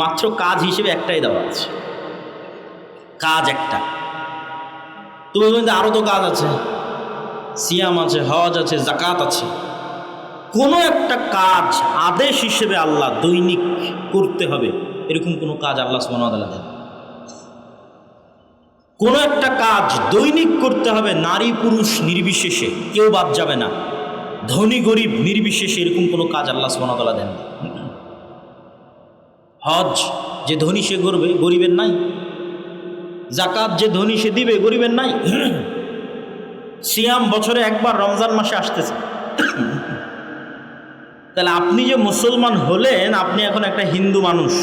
মাত্র কাজ হিসেবে একটাই দেওয়া আছে, কাজ একটা। তো বলবেন যে আরও তো কাজ আছে, সিয়াম আছে, হজ আছে, যাকাত আছে। কোনো একটা কাজ আদেশ হিসেবে আল্লাহ দৈনিক করতে হবে, এরকম কোনো কাজ আল্লাহ সুবহানাহু ওয়া তাআলা দেন। কোনো একটা কাজ দৈনিক করতে হবে, নারী পুরুষ নির্বিশেষে, কেউ বাদ যাবে না, ধনী গরিব নির্বিশেষে। এরকম কোনো কাজ আল্লাহ সুবহানাহু ওয়া তাআলা দেন। হজ যে ধনী সে করবে, গরিবের নাই। জাকাত যে ধনী সে দিবে, গরিবের নাই। সিয়াম বছরে একবার রমজান মাসে আসতেছে। তাহলে আপনি যে মুসলমান হলেন, আপনি এখন একটা হিন্দু মানুষ।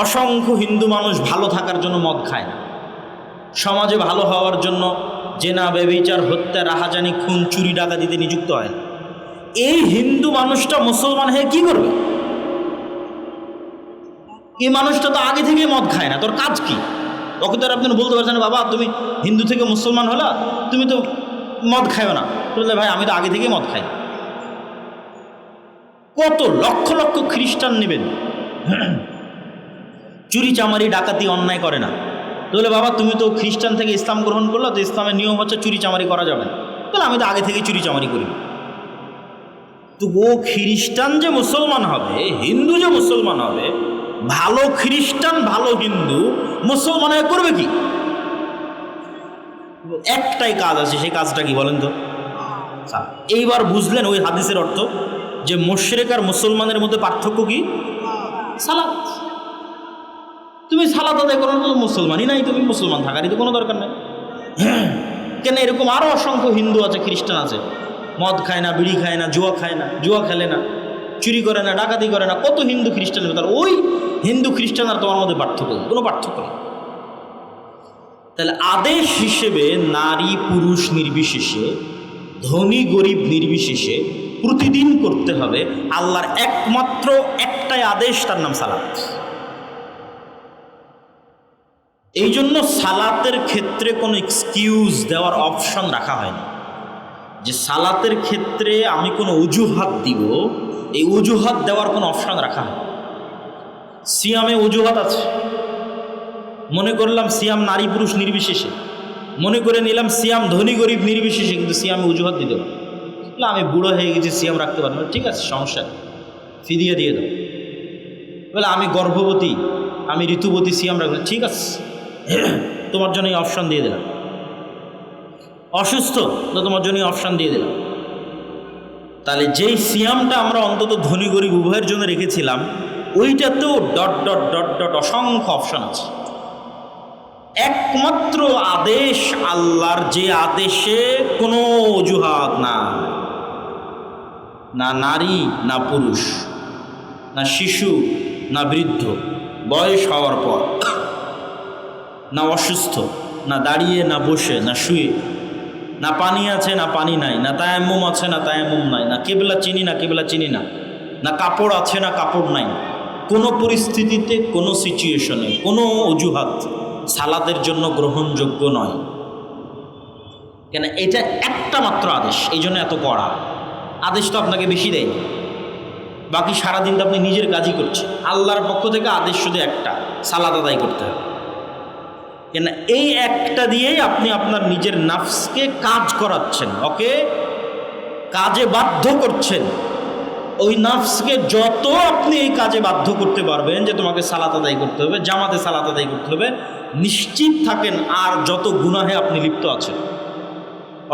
অসংখ্য হিন্দু মানুষ ভালো থাকার জন্য মদ খায় না, সমাজে ভালো হওয়ার জন্য জেনা ব্যভিচার হত্যা রাহাজানি খুন চুরি ডাকাতিতে নিযুক্ত হয়। এই হিন্দু মানুষটা মুসলমান হয়ে কি করবে? এই মানুষটা তো আগে থেকে মদ খায় না, তোর কাজ কি? ওকে তো আর আপনি বলতে পারছেন বাবা তুমি হিন্দু থেকে মুসলমান হলা, তুমি তো মদ খায়ও না। বললে ভাই আমি তো আগে থেকেই মদ খাই। কত লক্ষ লক্ষ খ্রিস্টান নেবেন, চুরি চামারি ডাকাতি অন্যায় করে না। বলে বাবা তুমি তো খ্রিস্টান থেকে ইসলাম গ্রহণ করলো, তো ইসলামের নিয়ম হচ্ছে চুরি চামারি করা যাবে না। বলে আমি তো আগে থেকে চুরি চামারি করি। তো ও খ্রিস্টান যে মুসলমান হবে, হিন্দু যে মুসলমান হবে, ভালো খ্রিস্টান ভালো হিন্দু মুসলমান হয়ে করবে কি? একটাই কাজ আছে, সেই কাজটা কি বলেন তো? এইবার বুঝলেন ওই হাদিসের অর্থ, যে মুশরিক আর মুসলমানের মধ্যে পার্থক্য কি? সালাত। তুমি সালাত আদায় করো না, মুসলমানই নাই, তুমি মুসলমান থাকারই তো কোনো দরকার নেই। কেন এরকম আরও অসংখ্য হিন্দু আছে, খ্রিস্টান আছে, মদ খায় না, বিড়ি খায় না, জুয়া খায় না, জুয়া খেলে না, চুরি করে না, ডাকাতি করে না। কত হিন্দু খ্রিস্টান, তার ওই হিন্দু খ্রিস্টান আর তোমার মধ্যে পার্থক্য, কোনো পার্থক্য নেই। তাহলে আদেশ হিসেবে নারী পুরুষ নির্বিশেষে, ধনী গরিব নির্বিশেষে প্রতিদিন করতে হবে আল্লাহর একমাত্র একটাই আদেশ, তার নাম সালাত। এই জন্য সালাতের ক্ষেত্রে কোনো এক্সকিউজ দেওয়ার অপশন রাখা হয়নি, যে সালাতের ক্ষেত্রে আমি কোনো অজুহাত দিব, এই অজুহাত দেওয়ার কোনো অপশন রাখা হয়। সিয়ামে অজুহাত আছে, মনে করলাম সিয়াম নারী পুরুষ নির্বিশেষে, মনে করে নিলাম সিয়াম ধনী গরিব নির্বিশেষে, কিন্তু সিয়ামে অজুহাত দিতে পারে। আমি বুড়ো হয়ে গেছি, সিয়াম রাখতে পারবো, ঠিক আছে সমস্যা নেই, ফিদিয়া দিয়ে দাও। বলে আমি গর্ভবতী, আমি ঋতুবতী, সিয়াম রাখবো, ঠিক আছে তোমার জন্য এই অপশান দিয়ে দিলাম। অসুস্থ তো তোমার জন্য অপশান দিয়ে দিলাম। তাহলে যেই সিয়ামটা আমরা অন্তত ধনী গরিব উভয়ের জন্য রেখেছিলাম, ওইটাতেও ডট ডট ডট ডট অসংখ্য অপশান আছে। একমাত্র আদেশ আল্লাহর, যে আদেশে কোনো অজুহাত না, না নারী না পুরুষ, না শিশু না বৃদ্ধ, বয়স হওয়ার পর, না অসুস্থ, না দাঁড়িয়ে না বসে না শুয়ে, না পানি আছে না পানি নাই, না তায়াম্মুম আছে না তায়াম্মুম নাই, না কেবলা চিনি না কেবলা চিনি না, না কাপড় আছে না কাপড় নাই। কোনো পরিস্থিতিতে, কোনো সিচুয়েশনে, কোনো অজুহাত সালাতের জন্য গ্রহণযোগ্য নয়। কেন? এটা একটা মাত্র আদেশ, এই জন্য এত কড়া আদেশ। তো আপনাকে বেশি দেয়, বাকি সারাদিন তো আপনি নিজের কাজই করছেন। আল্লাহর পক্ষ থেকে আদেশ শুধু একটা, সালাত আদায় করতে হবে। কেন? এই একটা দিয়েই আপনি আপনার নিজের নাফসকে কাজ করাচ্ছেন, ওকে কাজে বাধ্য করছেন। ওই নাফসকে যত আপনি এই কাজে বাধ্য করতে পারবেন যে তোমাকে সালাত আদায় করতে হবে, জামাতে সালাত আদায় করতে হবে, নিশ্চিত থাকেন আর যত গুনাহে আপনি লিপ্ত আছেন।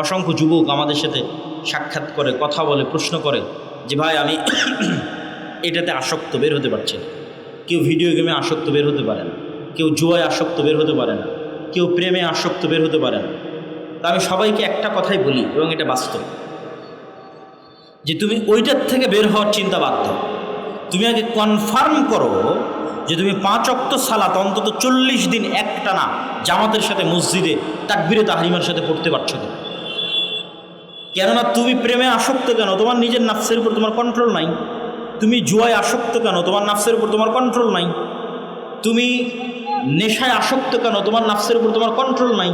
অসংখ্য যুবক আমাদের সাথে সাক্ষাৎ করে, কথা বলে, প্রশ্ন করে যে ভাই আমি এটাতে আসক্ত, বের হতে পারছি না। কেউ ভিডিও গেমে আসক্ত, বের হতে পারে না। কেউ জুয়ায় আসক্ত, বের হতে পারে না। কেউ প্রেমে আসক্ত, বের হতে পারে না। তা আমি সবাইকে একটা কথাই বলি, এবং এটা বাস্তব, যে তুমি ওইটার থেকে বের হওয়ার চিন্তা বাদ দাও। তুমি আগে কনফার্ম করো যে তুমি 5 ওয়াক্ত সালাত অন্তত 40 দিন একটানা জামাতের সাথে মসজিদে তাকবীরে তাহরিমার সাথে পড়তে পারছো তো। কেননা তুমি প্রেমে আসক্ত কেন? তোমার নিজের নাফসের উপর তোমার কন্ট্রোল নাই। তুমি জুয়ায় আসক্ত কেন? তোমার নাফসের উপর তোমার কন্ট্রোল নাই। তুমি নেশায় আসক্ত কেন? তোমার নাফসের উপর তোমার কন্ট্রোল নাই।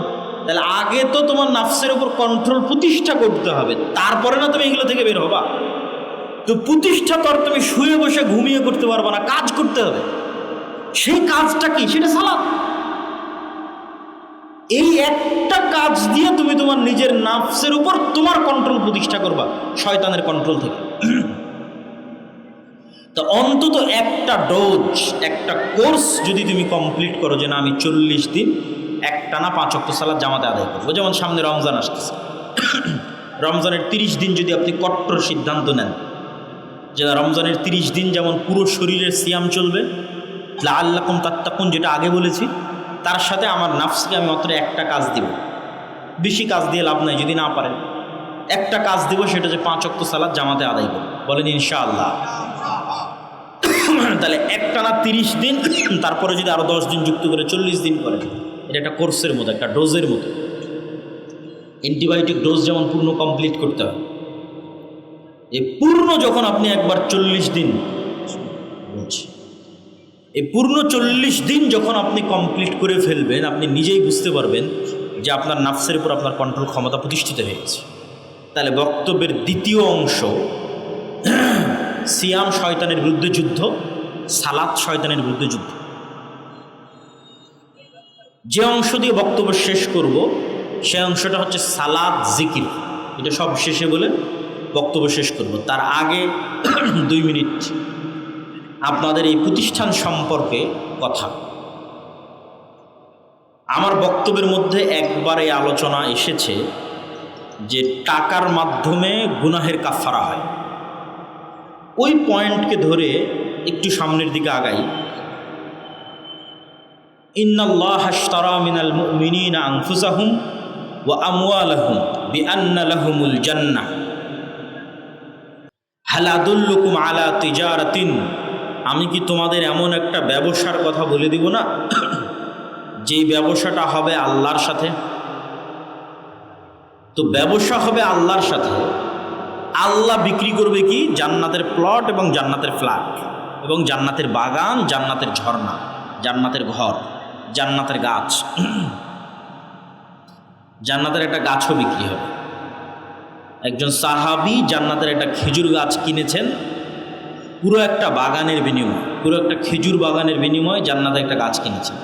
তাহলে আগে তো তোমার নাফসের উপর কন্ট্রোল প্রতিষ্ঠা করতে হবে, তারপরে না তুমি এগুলো থেকে বের হবা। তো প্রতিষ্ঠা তো আর তুমি শুয়ে বসে ঘুমিয়ে করতে পারবে না, কাজ করতে হবে। সেই কাজটা কি? সেটা সালাত। এই একটা কাজ দিয়ে তুমি তোমার নিজের নাফসের উপর তোমার কন্ট্রোল প্রতিষ্ঠা করবা শয়তানের কন্ট্রোল থেকে। তো অন্তত একটা ডোজ, একটা কোর্স যদি তুমি কমপ্লিট করো, যে না আমি 40 দিন একটানা 5 ওয়াক্ত সালাত জামাতে আদায় করবো। যেমন সামনে রমজান আসতেছে, রমজানের 30 দিন যদি আপনি কট্টর সিদ্ধান্ত নেন যে রমজানের 30 দিন যেমন পুরো শরীরের সিয়াম চলবে, লাআল্লাকুম তাত্তাকুন যেটা আগে বলেছি, তার সাথে আমার নাফসকে আমি মাত্র একটা কাজ দিব, বেশি কাজ দিয়ে লাভ নাই, যদি না পারেন একটা কাজ দিব, সেটা যে 5 ওয়াক্ত সালাত জামাতে আদায় করব। বলেন ইনশাআল্লাহ। তাহলে একটানা 30 দিন, তারপরে যদি আরও 10 দিন যুক্ত করে 40 দিন করে, এটা একটা কোর্সের মতো, একটা ডোজের মতো। অ্যান্টিবায়োটিক ডোজ যেমন পূর্ণ কমপ্লিট করতে হয়, এই পূর্ণ যখন আপনি একবার 40 দিন, এই পূর্ণ 40 দিন যখন আপনি কমপ্লিট করে ফেলবেন, আপনি নিজেই বুঝতে পারবেন যে আপনার নাফসের উপর আপনার কন্ট্রোল ক্ষমতা প্রতিষ্ঠিত হয়ে গেছে। তাহলে বক্তব্যের দ্বিতীয় অংশ, সিয়াম শয়তানের বিরুদ্ধে যুদ্ধ, সালাত শয়তানের বিরুদ্ধে যুদ্ধ। যে অংশ দিয়ে বক্তব্য শেষ করব সে অংশটা হচ্ছে সালাত জিকির, এটা সব শেষে বলে বক্তব্য শেষ করব। তার আগে 2 মিনিট আপনাদের এই প্রতিষ্ঠান সম্পর্কে কথা। আমার বক্তব্যের মধ্যে একবার এই আলোচনা এসেছে যে টাকার মাধ্যমে গুনাহের কাফারা হয়। ওই পয়েন্টকে ধরে একটু সামনের দিকে আগাই। ইন্নাল্লাহা আশতারা মিনাল মুমিনিনা আনফুসাহুম ওয়া আমওয়ালাহুম বিআন্না লাহুমুল জান্নাহ হাল আদুল্লুকুম আলা তিজারাতিন, আমি কি তোমাদের এমন একটা ব্যবসার কথা বলে দিব না যেই ব্যবসাটা হবে আল্লাহর সাথে। তো ব্যবসা হবে আল্লাহর সাথে, আল্লাহ বিক্রি করবে কি? জান্নাতের প্লট এবং জান্নাতের ফ্ল্যাট এবং জান্নাতের বাগান, জান্নাতের ঝর্ণা, জান্নাতের ঘর, জান্নাতের গাছ। জান্নাতের একটা গাছও বিক্রি হবে। একজন সাহাবী জান্নাতের একটা খেজুর গাছ কিনেছেন পুরো একটা বাগানের বিনিময়ে, পুরো একটা খেজুর বাগানের বিনিময়ে জান্নাতে একটা গাছ কিনেছেন।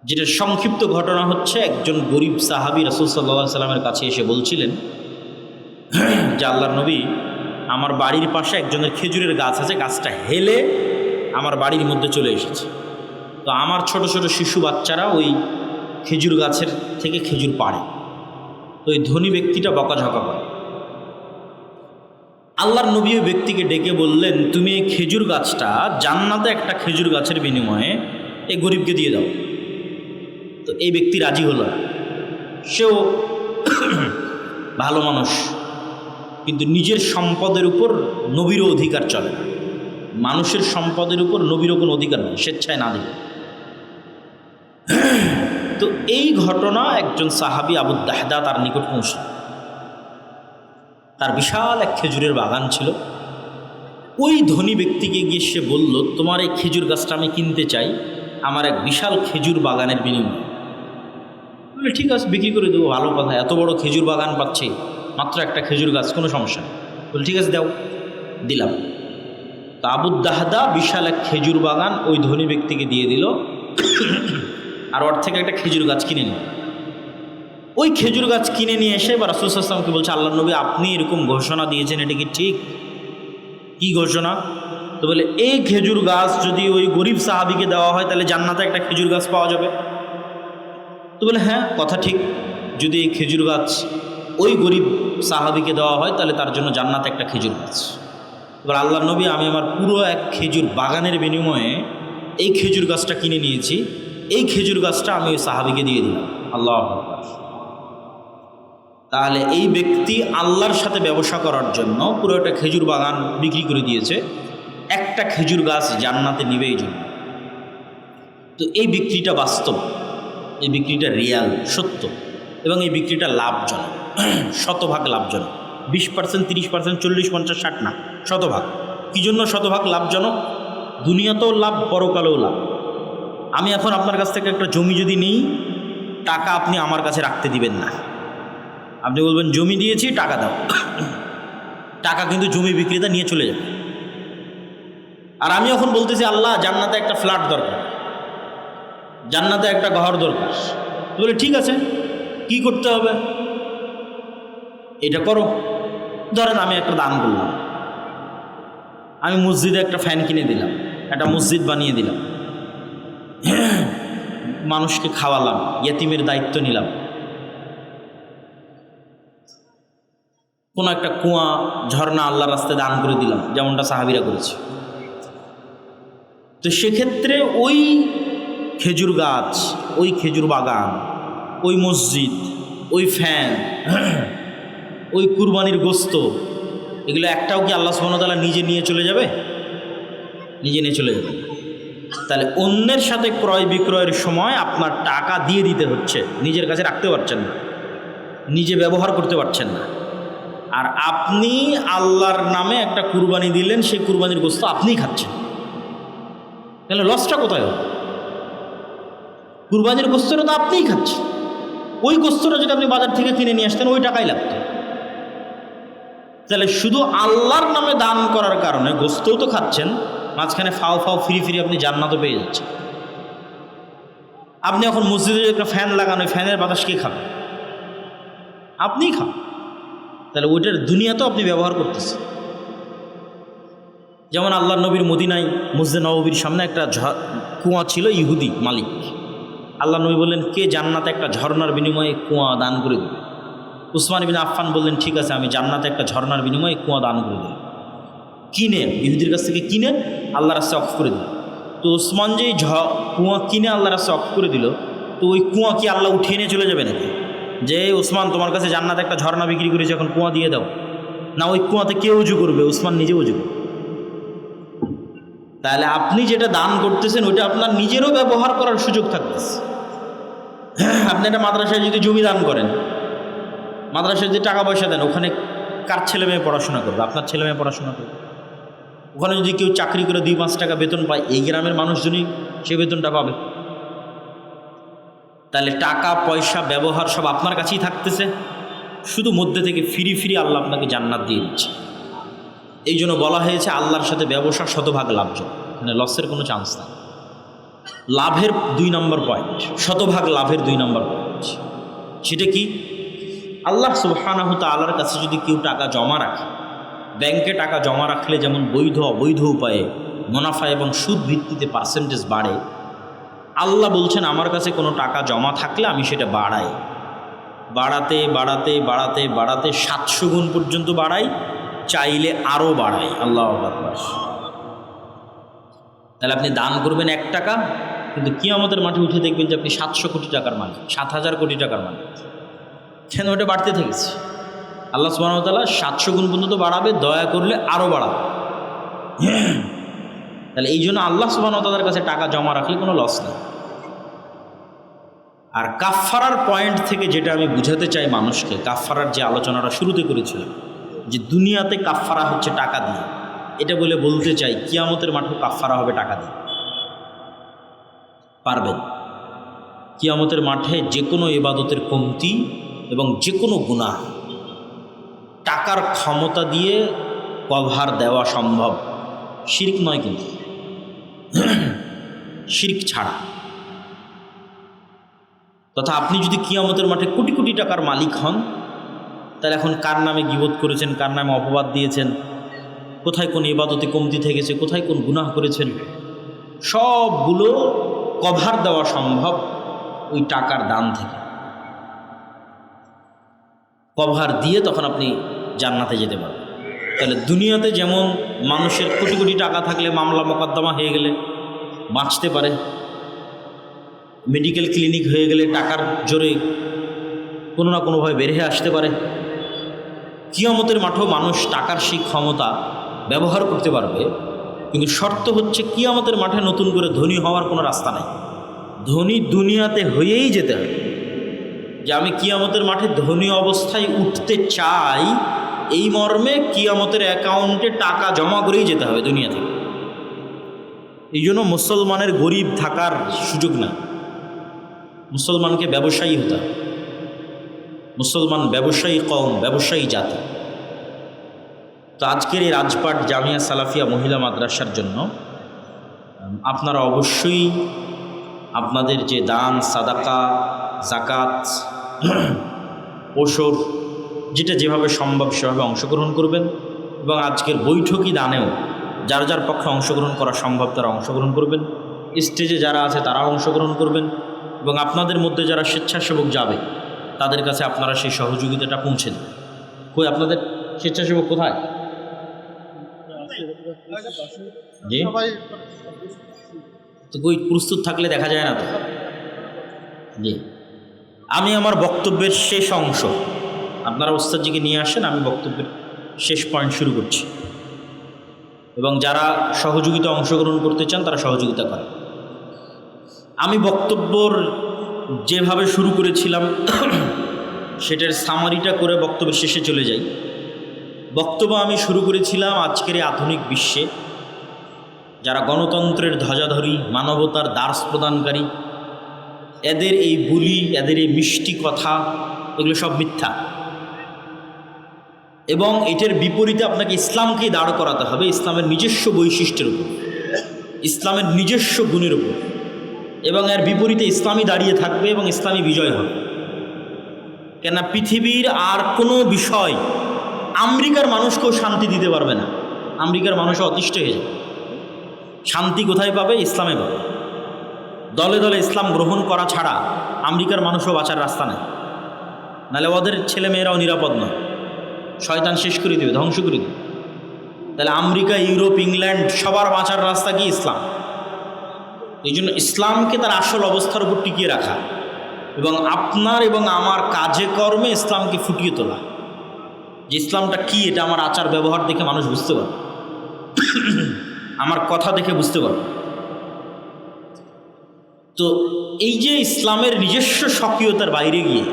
যেটা সংক্ষিপ্ত ঘটনা হচ্ছে, একজন গরিব সাহাবী রাসূল সাল্লাল্লাহু আলাইহি সাল্লামের কাছে এসে বলছিলেন যে আল্লাহর নবী, আমার বাড়ির পাশে একজনের খেজুরের গাছ আছে, গাছটা হেলে আমার বাড়ির মধ্যে চলে এসেছে। তো আমার ছোট ছোট শিশু বাচ্চারা ওই খেজুর গাছের থেকে খেজুর পাড়ে। তো ওই ধনী ব্যক্তিটা বকাঝকা করে। আল্লাহর নবী ওই ব্যক্তিকে ডেকে বললেন, তুমি এই খেজুর গাছটা জান্নাতে একটা খেজুর গাছের বিনিময়ে এই গরিবকে দিয়ে দাও। তো এই ব্যক্তি রাজি হলো না। সেও ভালো মানুষ, কিন্তু নিজের সম্পদের উপর নবীরও অধিকার চলে না। মানুষের সম্পদের উপর নবীরও কোনো অধিকার নেই, স্বেচ্ছায় না দিবে। তো এই ঘটনা একজন সাহাবী আবু দাহদা তার নিকট পৌঁছল। তার বিশাল এক খেজুরের বাগান ছিল। ওই ধনী ব্যক্তিকে গিয়ে সে বলল, তোমার এই খেজুর গাছটা আমি কিনতে চাই আমার এক বিশাল খেজুর বাগানের বিনিময়ে। বলে ঠিক আছে, বিক্রি করে দেবো, ভালো কথা, এত বড় খেজুর বাগান পাচ্ছি, মাত্র একটা খেজুর গাছ, কোনো সমস্যা নেই। বলে ঠিক আছে, দাও, দিলাম। তো আবু দাহদা বিশাল এক খেজুর বাগান ওই ধনী ব্যক্তিকে দিয়ে দিল, আর ওর থেকে একটা খেজুর গাছ কিনে নিল। ওই খেজুর গাছ কিনে নিয়ে এসে বা রাসূল সাল্লাল্লাহু আলাইহি ওয়াসাল্লামকে বলছে, আল্লাহর নবী, আপনি এরকম ঘোষণা দিয়েছেন, এটা কি ঠিক? কি ঘোষণা? তো বলে, এই খেজুর গাছ যদি ওই গরিব সাহাবীকে দেওয়া হয় তাহলে জান্নাতে একটা খেজুর গাছ পাওয়া যাবে। তো বলে, হ্যাঁ, কথা ঠিক, যদি এই খেজুর গাছ ওই গরিব সাহাবীকে দেওয়া হয় তাহলে তার জন্য জান্নাতে একটা খেজুর গাছ। এবার আল্লাহর নবী, আমি আমার পুরো এক খেজুর বাগানের বিনিময়ে এই খেজুর গাছটা কিনে নিয়েছি, এই খেজুর গাছটা আমি ওই সাহাবীকে দিয়ে দিলাম। আল্লাহু আকবার। তাহলে এই ব্যক্তি আল্লাহর সাথে ব্যবসা করার জন্য পুরো একটা খেজুর বাগান বিক্রি করে দিয়েছে, একটা খেজুর গাছ জান্নাতে নিবে এই জন্য। তো এই বিক্রিটা বাস্তব, এই বিক্রিটা রিয়াল, সত্য, এবং এই বিক্রিটা লাভজনক, শতভাগ লাভজনক। 20%, 30%, 40, 50, 60 না, শতভাগ। কী জন্য শতভাগ লাভজনক? দুনিয়াতেও লাভ, পরকালেও লাভ। আমি এখন আপনার কাছ থেকে একটা জমি যদি নিই, টাকা আপনি আমার কাছে রাখতে দিবেন না। আপনি বলবেন, জমি দিয়েছি, টাকা দাও। টাকা কিন্তু জমি বিক্রেতা নিয়ে চলে যাবে। আর আমি এখন বলতেছি, আল্লাহ, জান্নাতে একটা ফ্ল্যাট দরকার, জান্নাতে একটা ঘর দরকার। বলে ঠিক আছে, কি করতে হবে? এটা করো। ধরেন আমি একটা দান করলাম, আমি মসজিদে একটা ফ্যান কিনে দিলাম, একটা মসজিদ বানিয়ে দিলাম, মানুষকে খাওয়ালাম, ইয়েতিমের দায়িত্ব নিলাম, কোনো একটা কুয়া ঝর্ণা আল্লাহর রাস্তায় দান করে দিলাম, যেমনটা সাহাবীরা করেছে। তো সেক্ষেত্রে ওই খেজুর গাছ, ওই খেজুর বাগান, ওই মসজিদ, ওই ফ্যান, ওই কুরবানির গোস্ত, এগুলো একটাও কি আল্লাহ সুবহানাহু ওয়া তাআলা নিজে নিয়ে চলে যাবে? নিজে নিয়ে চলে যাবে। তাহলে অন্যের সাথে ক্রয় বিক্রয়ের সময় আপনার টাকা দিয়ে দিতে হচ্ছে, নিজের কাছে রাখতে পারছেন না, নিজে ব্যবহার করতে পারছেন না। আর আপনি আল্লাহর নামে একটা কুরবানি দিলেন, সেই কুরবানির গোস্ত আপনিই খাচ্ছেন, তাহলে লসটা কোথায় হবে? কুরবানির গোস্তটা তো আপনিই খাচ্ছেন। ওই গোস্তটা যদি আপনি বাজার থেকে কিনে নিয়ে আসতেন, ওই টাকাই লাগতো। তাহলে শুধু আল্লাহর নামে দান করার কারণে গোস্তও তো খাচ্ছেন, মাঝখানে ফাও ফ্রি আপনি জান্নাতও পেয়ে যাচ্ছেন। আপনি এখন মসজিদে একটা ফ্যান লাগানো, ফ্যানের বাতাস কে খাবে? আপনিই খান। তাহলে ওইটার দুনিয়াতেও আপনি ব্যবহার করতেছেন। যেমন আল্লাহ নবীর মদিনায় মসজিদে নববীর সামনে একটা কুয়া ছিল, ইহুদি মালিক। আল্লাহ নবী বললেন, কে জান্নাতে একটা ঝর্ণার বিনিময়ে কুয়া দান করে দেবে? উসমান ইবনে আফফান বললেন, ঠিক আছে, আমি জান্নাতে একটা ঝর্ণার বিনিময়ে কুয়া দান করে দেব। কিনে, ইহুদির কাছ থেকে কিনে আল্লাহর রাস্তায় অফ করে দিল। তো উসমান যে কুয়া কিনে আল্লাহর রাস্তায় অফ করে দিল, তো ওই কুয়া কি আল্লাহ উঠিয়ে নিয়ে চলে যাবে নাকি? যে উসমান, তোমার কাছে জান্নাতে একটা ঝর্ণা বিক্রি করেছে, এখন কুয়া দিয়ে দাও না? ওই কুয়াতে কে উজু করবে? উসমান নিজে উজু করবে। তাহলে আপনি যেটা দান করতেছেন, ওইটা আপনার নিজেরও ব্যবহার করার সুযোগ থাকতেছে। আপনি একটা মাদ্রাসায় যদি জমি দান করেন, মাদ্রাসায় যদি টাকা পয়সা দেন, ওখানে কার ছেলে মেয়ে পড়াশোনা করবে? আপনার ছেলে মেয়ে পড়াশোনা করবে। ওখানে যদি কেউ চাকরি করে 2-5 টাকা বেতন পায়, এই গ্রামের মানুষজনই সে বেতনটা পাবে। তাহলে টাকা পয়সা ব্যবহার সব আপনার কাছেই থাকতেছে, শুধু মধ্যে থেকে ফিরি আল্লাহ আপনাকে জান্নাত দিয়ে দিচ্ছে। এই জন্য বলা হয়েছে আল্লাহর সাথে ব্যবসা শতভাগ লাভজনক, মানে লসের কোনো চান্স নাই। লাভের 2 নম্বর পয়েন্ট, শতভাগ লাভের 2 নম্বর পয়েন্ট, সেটা কি? আল্লাহ সুবহানাহু ওয়া তাআলার কাছে যদি কেউ টাকা জমা রাখে, ব্যাংকে টাকা জমা রাখলে যেমন বৈধ অবৈধ উপায়ে মুনাফা এবং সুদ ভিত্তিতে পার্সেন্টেজ বাড়ে, আল্লাহ বলছেন আমার কাছে কোনো টাকা জমা থাকলে আমি সেটা বাড়াই, বাড়াতে 700 গুণ পর্যন্ত বাড়াই, চাইলে আরও বাড়াই। আল্লাহু আকবার। তাহলে আপনি দান করবেন 1 টাকা, কিন্তু কিয়ামতের মাঠে উঠে দেখবেন যে আপনি 700 কোটি টাকার মালিক, 7000 কোটি টাকার মালিক। কেন? ওটা বাড়তে থেকেছে। আল্লাহ সুবহানাহু ওয়া তাআলা 700 গুণ পর্যন্ত বাড়াবে, দয়া করলে আরও বাড়াবে। তাহলে এই জন্য আল্লাহ সুবহানাহু ওয়া তাআলার কাছে টাকা জমা রাখলে কোনো লস নেই। আর কাফফারার পয়েন্ট থেকে যেটা আমি বুঝাতে চাই মানুষকে, কাফফারার যে আলোচনাটা শুরুতে করেছিলাম, যে দুনিয়াতে কাফফারা হচ্ছে টাকা দিয়ে, এটা বলতে চাই কিয়ামতের মাঠে কাফফারা হবে টাকা দিয়ে। পারবেন? কিয়ামতের মাঠে যে কোনো ইবাদতের কমতি এবং যে কোনো গুনাহ টাকার ক্ষমতা দিয়ে কভার দেওয়া সম্ভব। শিরক নয়, কিন্তু শিরক ছাড়া। তথা আপনি যদি কিয়ামতের মাঠে কোটি কোটি টাকার মালিক হন, তাহলে এখন কার নামে গীবত করেছেন, কার নামে অপবাদ দিয়েছেন, কোথায় কোন ইবাদতে কমতি থেকেছে, কোথায় কোন গুনাহ করেছেন, সবগুলো কভার দেওয়া সম্ভব ওই টাকার দান থেকে। কভার দিয়ে তখন আপনি জান্নাতে যেতে পারবেন। তাহলে দুনিয়াতে যেমন মানুষের কোটি কোটি টাকা থাকলে মামলা মোকদ্দমা হয়ে গেলে বাঁচতে পারে, মেডিকেল ক্লিনিক হয়ে গেলে টাকার জোরে কোনো না কোনোভাবে বের হয়ে আসতে পারে, কিয়ামতের মাঠেও মানুষ টাকার সেই ক্ষমতা ব্যবহার করতে পারবে। কিন্তু শর্ত হচ্ছে কিয়ামতের মাঠে নতুন করে ধনী হওয়ার কোনো রাস্তা নেই। ধনী দুনিয়াতে হয়েই যেতে হবে। যে আমি কিয়ামতের মাঠে ধনী অবস্থায় উঠতে চাই, এই মর্মে কিয়ামতের অ্যাকাউন্টে টাকা জমা করেই যেতে হবে দুনিয়া থেকে। এই জন্য মুসলমানের গরিব থাকার সুযোগ নাই, মুসলমানকে ব্যবসায়ী হতে হবে। মুসলমান ব্যবসায়ী কওম, ব্যবসায়ী জাতি। তো আজকের এই রাজপাট জামিয়া সালাফিয়া মহিলা মাদ্রাসার জন্য আপনারা অবশ্যই আপনাদের যে দান, সাদাকা, জাকাত, ওসর, যেটা যেভাবে সম্ভব সেভাবে অংশগ্রহণ করবেন। এবং আজকের বৈঠকি দানেও যার যার পক্ষে অংশগ্রহণ করা সম্ভব তারা অংশগ্রহণ করবেন। স্টেজে যারা আছে তারাও অংশগ্রহণ করবেন। এবং আপনাদের মধ্যে যারা স্বেচ্ছাসেবক যাবে তাদের কাছে আপনারা সেই সহযোগিতাটা পৌঁছে দেন। কই আপনাদের স্বেচ্ছাসেবক কোথায়? জি, তো কই প্রস্তুত থাকলে দেখা যায় না তো। জি, আমি আমার বক্তব্যের শেষ অংশ, আপনারা ওস্তাদজিকে নিয়ে আসেন, আমি বক্তব্যের শেষ পয়েন্ট শুরু করছি এবং যারা সহযোগিতা অংশগ্রহণ করতে চান তারা সহযোগিতা করেন। আমি বক্তব্যর যেভাবে শুরু করেছিলাম সেটার সামারিটা করে বক্তব্যের শেষে চলে যাই। বক্তব্য আমি শুরু করেছিলাম আজকের এই আধুনিক বিশ্বে যারা গণতন্ত্রের ধ্বজাধারী, মানবতার দার্স প্রদানকারী, এদের এই বুলি, এদের এই মিষ্টি কথা, এগুলো সব মিথ্যা এবং এটার বিপরীতে আপনাকে ইসলামকেই দাঁড় করাতে হবে, ইসলামের নিজস্ব বৈশিষ্ট্যের উপর, ইসলামের নিজস্ব গুণের উপর, এবং এর বিপরীতে ইসলামই দাঁড়িয়ে থাকবে এবং ইসলামী বিজয় হবে। কেননা পৃথিবীর আর কোনো বিষয় আমেরিকার মানুষকেও শান্তি দিতে পারবে না। আমেরিকার মানুষও অতিষ্ঠ হয়ে যাবে। শান্তি কোথায় পাবে? ইসলামে পাবে। দলে দলে ইসলাম গ্রহণ করা ছাড়া আমেরিকার মানুষও বাঁচার রাস্তা নেই, নাহলে ওদের ছেলেমেয়েরাও নিরাপদ নয়, শয়তান শেষ করে দেবে, ধ্বংস করে দেবে। তাহলে আমেরিকা, ইউরোপ, ইংল্যান্ড সবার বাঁচার রাস্তা কি? ইসলাম। এই জন্য ইসলামকে তার আসল অবস্থার উপর টিকিয়ে রাখা এবং আপনার এবং আমার কাজে কর্মে ইসলামকে ফুটিয়ে তোলা। যে ইসলামটা কি, এটা আমার আচার ব্যবহার দেখে মানুষ বুঝতে পারবে, আমার কথা দেখে বুঝতে পারবে। তো এই যে ইসলামের নিজস্ব স্বকীয়তার বাইরে গিয়ে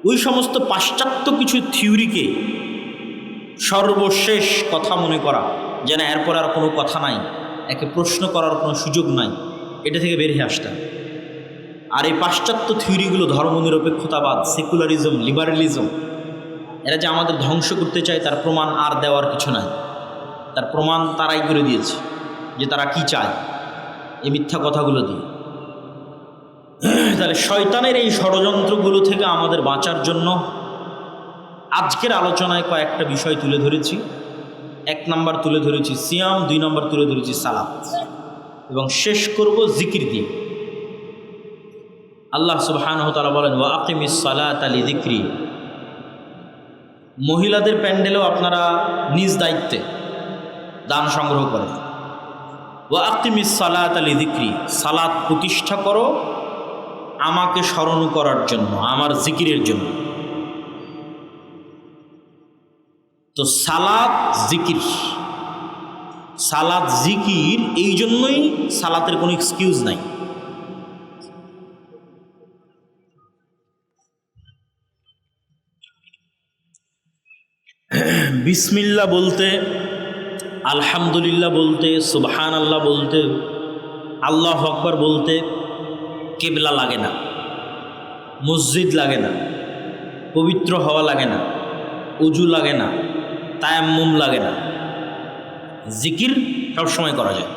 ওই সমস্ত পাশ্চাত্য কিছু থিওরিকে সর্বশেষ কথা মনে করা, যেন এরপর আর কোনো কথা নাই, একে প্রশ্ন করার কোনো সুযোগ নাই, এটা থেকে বের হয়ে আসতে। আর এই পাশ্চাত্য থিওরিগুলো ধর্মনিরপেক্ষতাবাদ, সেকুলারিজম, লিবারেলিজম, এরা যে আমাদের ধ্বংস করতে চায় তার প্রমাণ আর দেওয়ার কিছু নাই। তার প্রমাণ তারাই করে দিয়েছে যে তারা কি চায় এই মিথ্যা কথাগুলো দিয়ে। তাহলে শয়তানের এই ষড়যন্ত্রগুলো থেকে আমাদের বাঁচার জন্য আজকের আলোচনায় কয়েকটা বিষয় তুলে ধরেছি। 1 নম্বর তুলে ধরেছি সিয়াম, 2 নম্বর তুলে ধরেছি সালাত, এবং শেষ করব জিকির দিয়ে। আল্লাহ সুবহানাহু ওয়া তাআলা বলেন, ওয়া আকিমিস সালাতা লিযিকরি। মহিলাদের প্যান্ডেলেও আপনারা নিজ দায়িত্বে দান সংগ্রহ করেন। ওয়া আকিমিস সালাতা লিযিকরি, সালাত প্রতিষ্ঠা করো আমাকে স্মরণ করার জন্য, আমার জিকিরের জন্য। তো সালাত জিকির, সালাত জিকির, এই জন্যই সালাতের কোনো এক্সকিউজ নাই। বিসমিল্লাহ বলতে, আলহামদুলিল্লাহ বলতে, সুবহানাল্লাহ বলতে, আল্লাহু আকবার বলতে কিবলা লাগে না, মসজিদ লাগে না, পবিত্র হওয়া লাগে না, উজু লাগে না, তায়াম্মুম লাগে না। জিকির সবসময় করা যায়।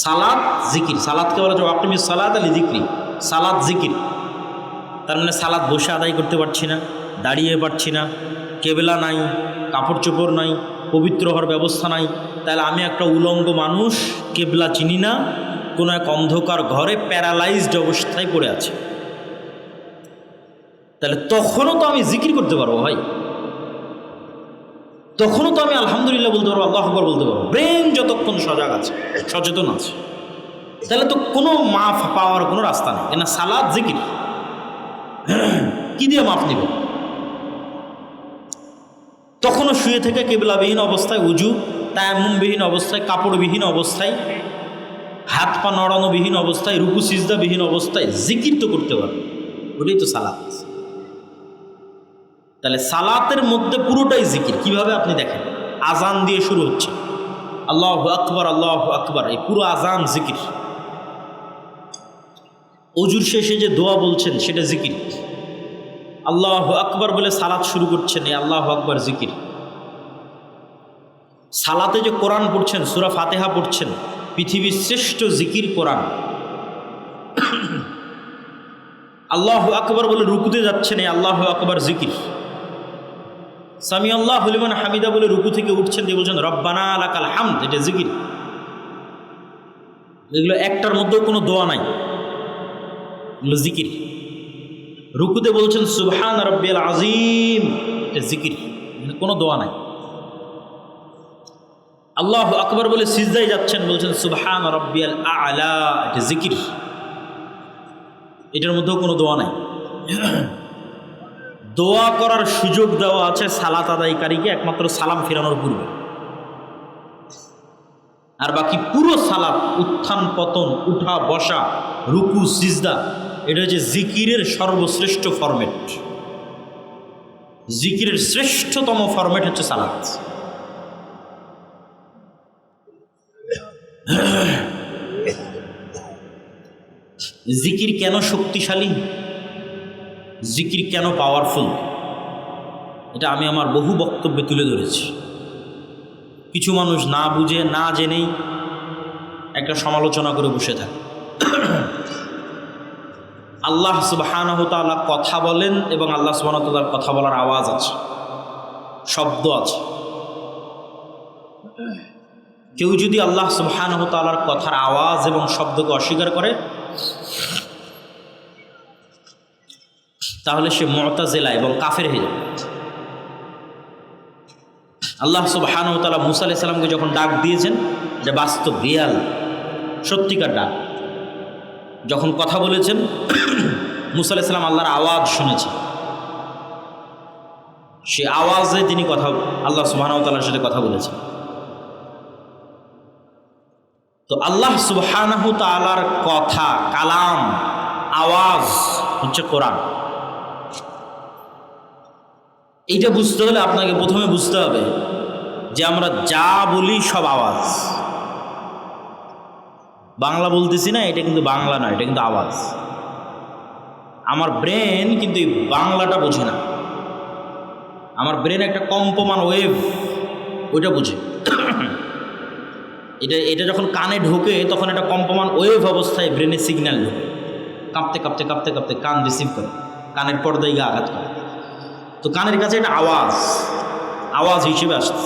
সালাত জিকির, সালাতকে বলা যায় আপনি সালাত আলি জিক্রি, সালাত জিকির। তার মানে সালাত বসে আদায় করতে পারছি না, দাঁড়িয়ে পারছি না, কেবলা নাই, কাপড় চোপড় নাই, পবিত্র হওয়ার ব্যবস্থা নাই, তাহলে আমি একটা উলঙ্গ মানুষ, কেবলা চিনি না, কোনো এক অন্ধকার ঘরে প্যারালাইজড অবস্থায় পড়ে আছে। তাহলে তখনও তো আমি জিকির করতে পারবো ভাই, তখনও তো আমি আলহামদুলিল্লাহ বলতে পারবো, আল্লাহু আকবার বলতে পারবো, ব্রেন যতক্ষণ সজাগ আছে, সচেতন আছে। তাহলে তো কোনো মাফ পাওয়ার কোনো রাস্তা নেই। কেন? সালাত জিকির, কি দিয়ে মাফ নিব? তখনও শুয়ে থেকে কেবলাবিহীন অবস্থায়, উজু তায়াম্মুমবিহীন অবস্থায়, কাপড়বিহীন অবস্থায়, হাত পা নড়ানোবিহীন অবস্থায়, রুকু সিজদাবিহীন অবস্থায় জিকির তো করতে পারবে, ওটাই তো সালাত। তাহলে সালাতের মধ্যে পুরোটাই জিকির। কিভাবে? আপনি দেখেন, আজান দিয়ে শুরু হচ্ছে, আল্লাহু আকবার, আল্লাহু আকবার, এই পুরো আজান জিকির। অজুর শেষে যে দোয়া বলছেন সেটা জিকির। আল্লাহু আকবার বলে সালাত শুরু করছেন, এই আল্লাহু আকবার জিকির। সালাতে যে কোরআন পড়ছেন, সূরা ফাতিহা পড়ছেন, পৃথিবীর শ্রেষ্ঠ জিকির কোরআন। আল্লাহু আকবার বলে রুকুতে যাচ্ছেন, এই আল্লাহু আকবার জিকির। সামি আল্লাহু লিমান হামিদা বলে রুকু থেকে উঠছেন, দিয়ে বলছেন রব্বানা লাকাল হামদ, এটা জিকির। এগুলো একটার মধ্যেও কোনো দোয়া নাই, এগুলো জিকির। রুকুতে বলছেন সুবহান রাব্বিয়াল আযীম, এটা জিকির, কোনো দোয়া নাই। আল্লাহু আকবার বলে সিজদায় যাচ্ছেন, বলছেন সুবহান রাব্বিয়াল আ'লা, এটা জিকির, এটার মধ্যেও কোনো দোয়া নাই। দোয়া করার সুযোগ দেওয়া আছে সালাত আদায়কারীকে একমাত্র সালাম ফেরানোর পূর্বে, আর বাকি পুরো সালাত, উত্থান পতন, উঠা বসা, রুকু সিজদা, এটা হচ্ছে জিকিরের সর্বশ্রেষ্ঠ ফরম্যাট। জিকিরের শ্রেষ্ঠতম ফরম্যাট হচ্ছে সালাত। জিকির কেন শক্তিশালী, জিকির কেন পাওয়ারফুল, এটা আমি আমার বহু বক্তব্যে তুলে ধরেছি। কিছু মানুষ না বুঝে না জেনেই একটা সমালোচনা করে বসে থাকে। আল্লাহ সুবহানাহু ওয়া তাআলা কথা বলেন এবং আল্লাহ সুবহানাহু ওয়া তাআলার কথা বলার আওয়াজ আছে, শব্দ আছে। কেউ যদি আল্লাহ সুবহানাহু ওয়া তাআলার কথার আওয়াজ এবং শব্দকে অস্বীকার করে, তাহলে সে মুতাজিলা এবং কাফের হয়ে যাবে। আল্লাহ সুবহানাহু ওয়া তাআলা মুসা আলাইহিস সালামকে যখন ডাক দিয়েছেন, এটা বাস্তব, রিয়াল, সত্যিকার ডাক। যখন কথা বলেছেন, মুসা আলাইহিস সালাম আল্লাহর আওয়াজ শুনেছেন, সে আওয়াজে তিনি কথা, আল্লাহ সুবহানাহু ওয়া তাআলার সাথে কথা বলেছেন। তো আল্লাহ সুবহানাহু ওয়া তাআলার কথা, কালাম, আওয়াজ হচ্ছে কোরআন। এইটা বুঝতে হলে আপনাকে প্রথমে বুঝতে হবে যে আমরা যা বলি সব আওয়াজ। বাংলা বলতেছি না, এটা কিন্তু বাংলা নয়, এটা কিন্তু আওয়াজ। আমার ব্রেন কিন্তু এই বাংলাটা বোঝে না, আমার ব্রেন একটা কম্পমান ওয়েভ, ওইটা বোঝে। এটা যখন কানে ঢোকে তখন একটা কম্পমান ওয়েভ অবস্থায় ব্রেনে সিগন্যাল ঢোকে, কাঁপতে কাঁপতে কাঁপতে কাঁপতে কান রিসিভ করে, কানের পর্দায় গিয়ে আঘাত করে। তো কানের কাছে একটা আওয়াজ, আওয়াজ হিসেবে আসছে।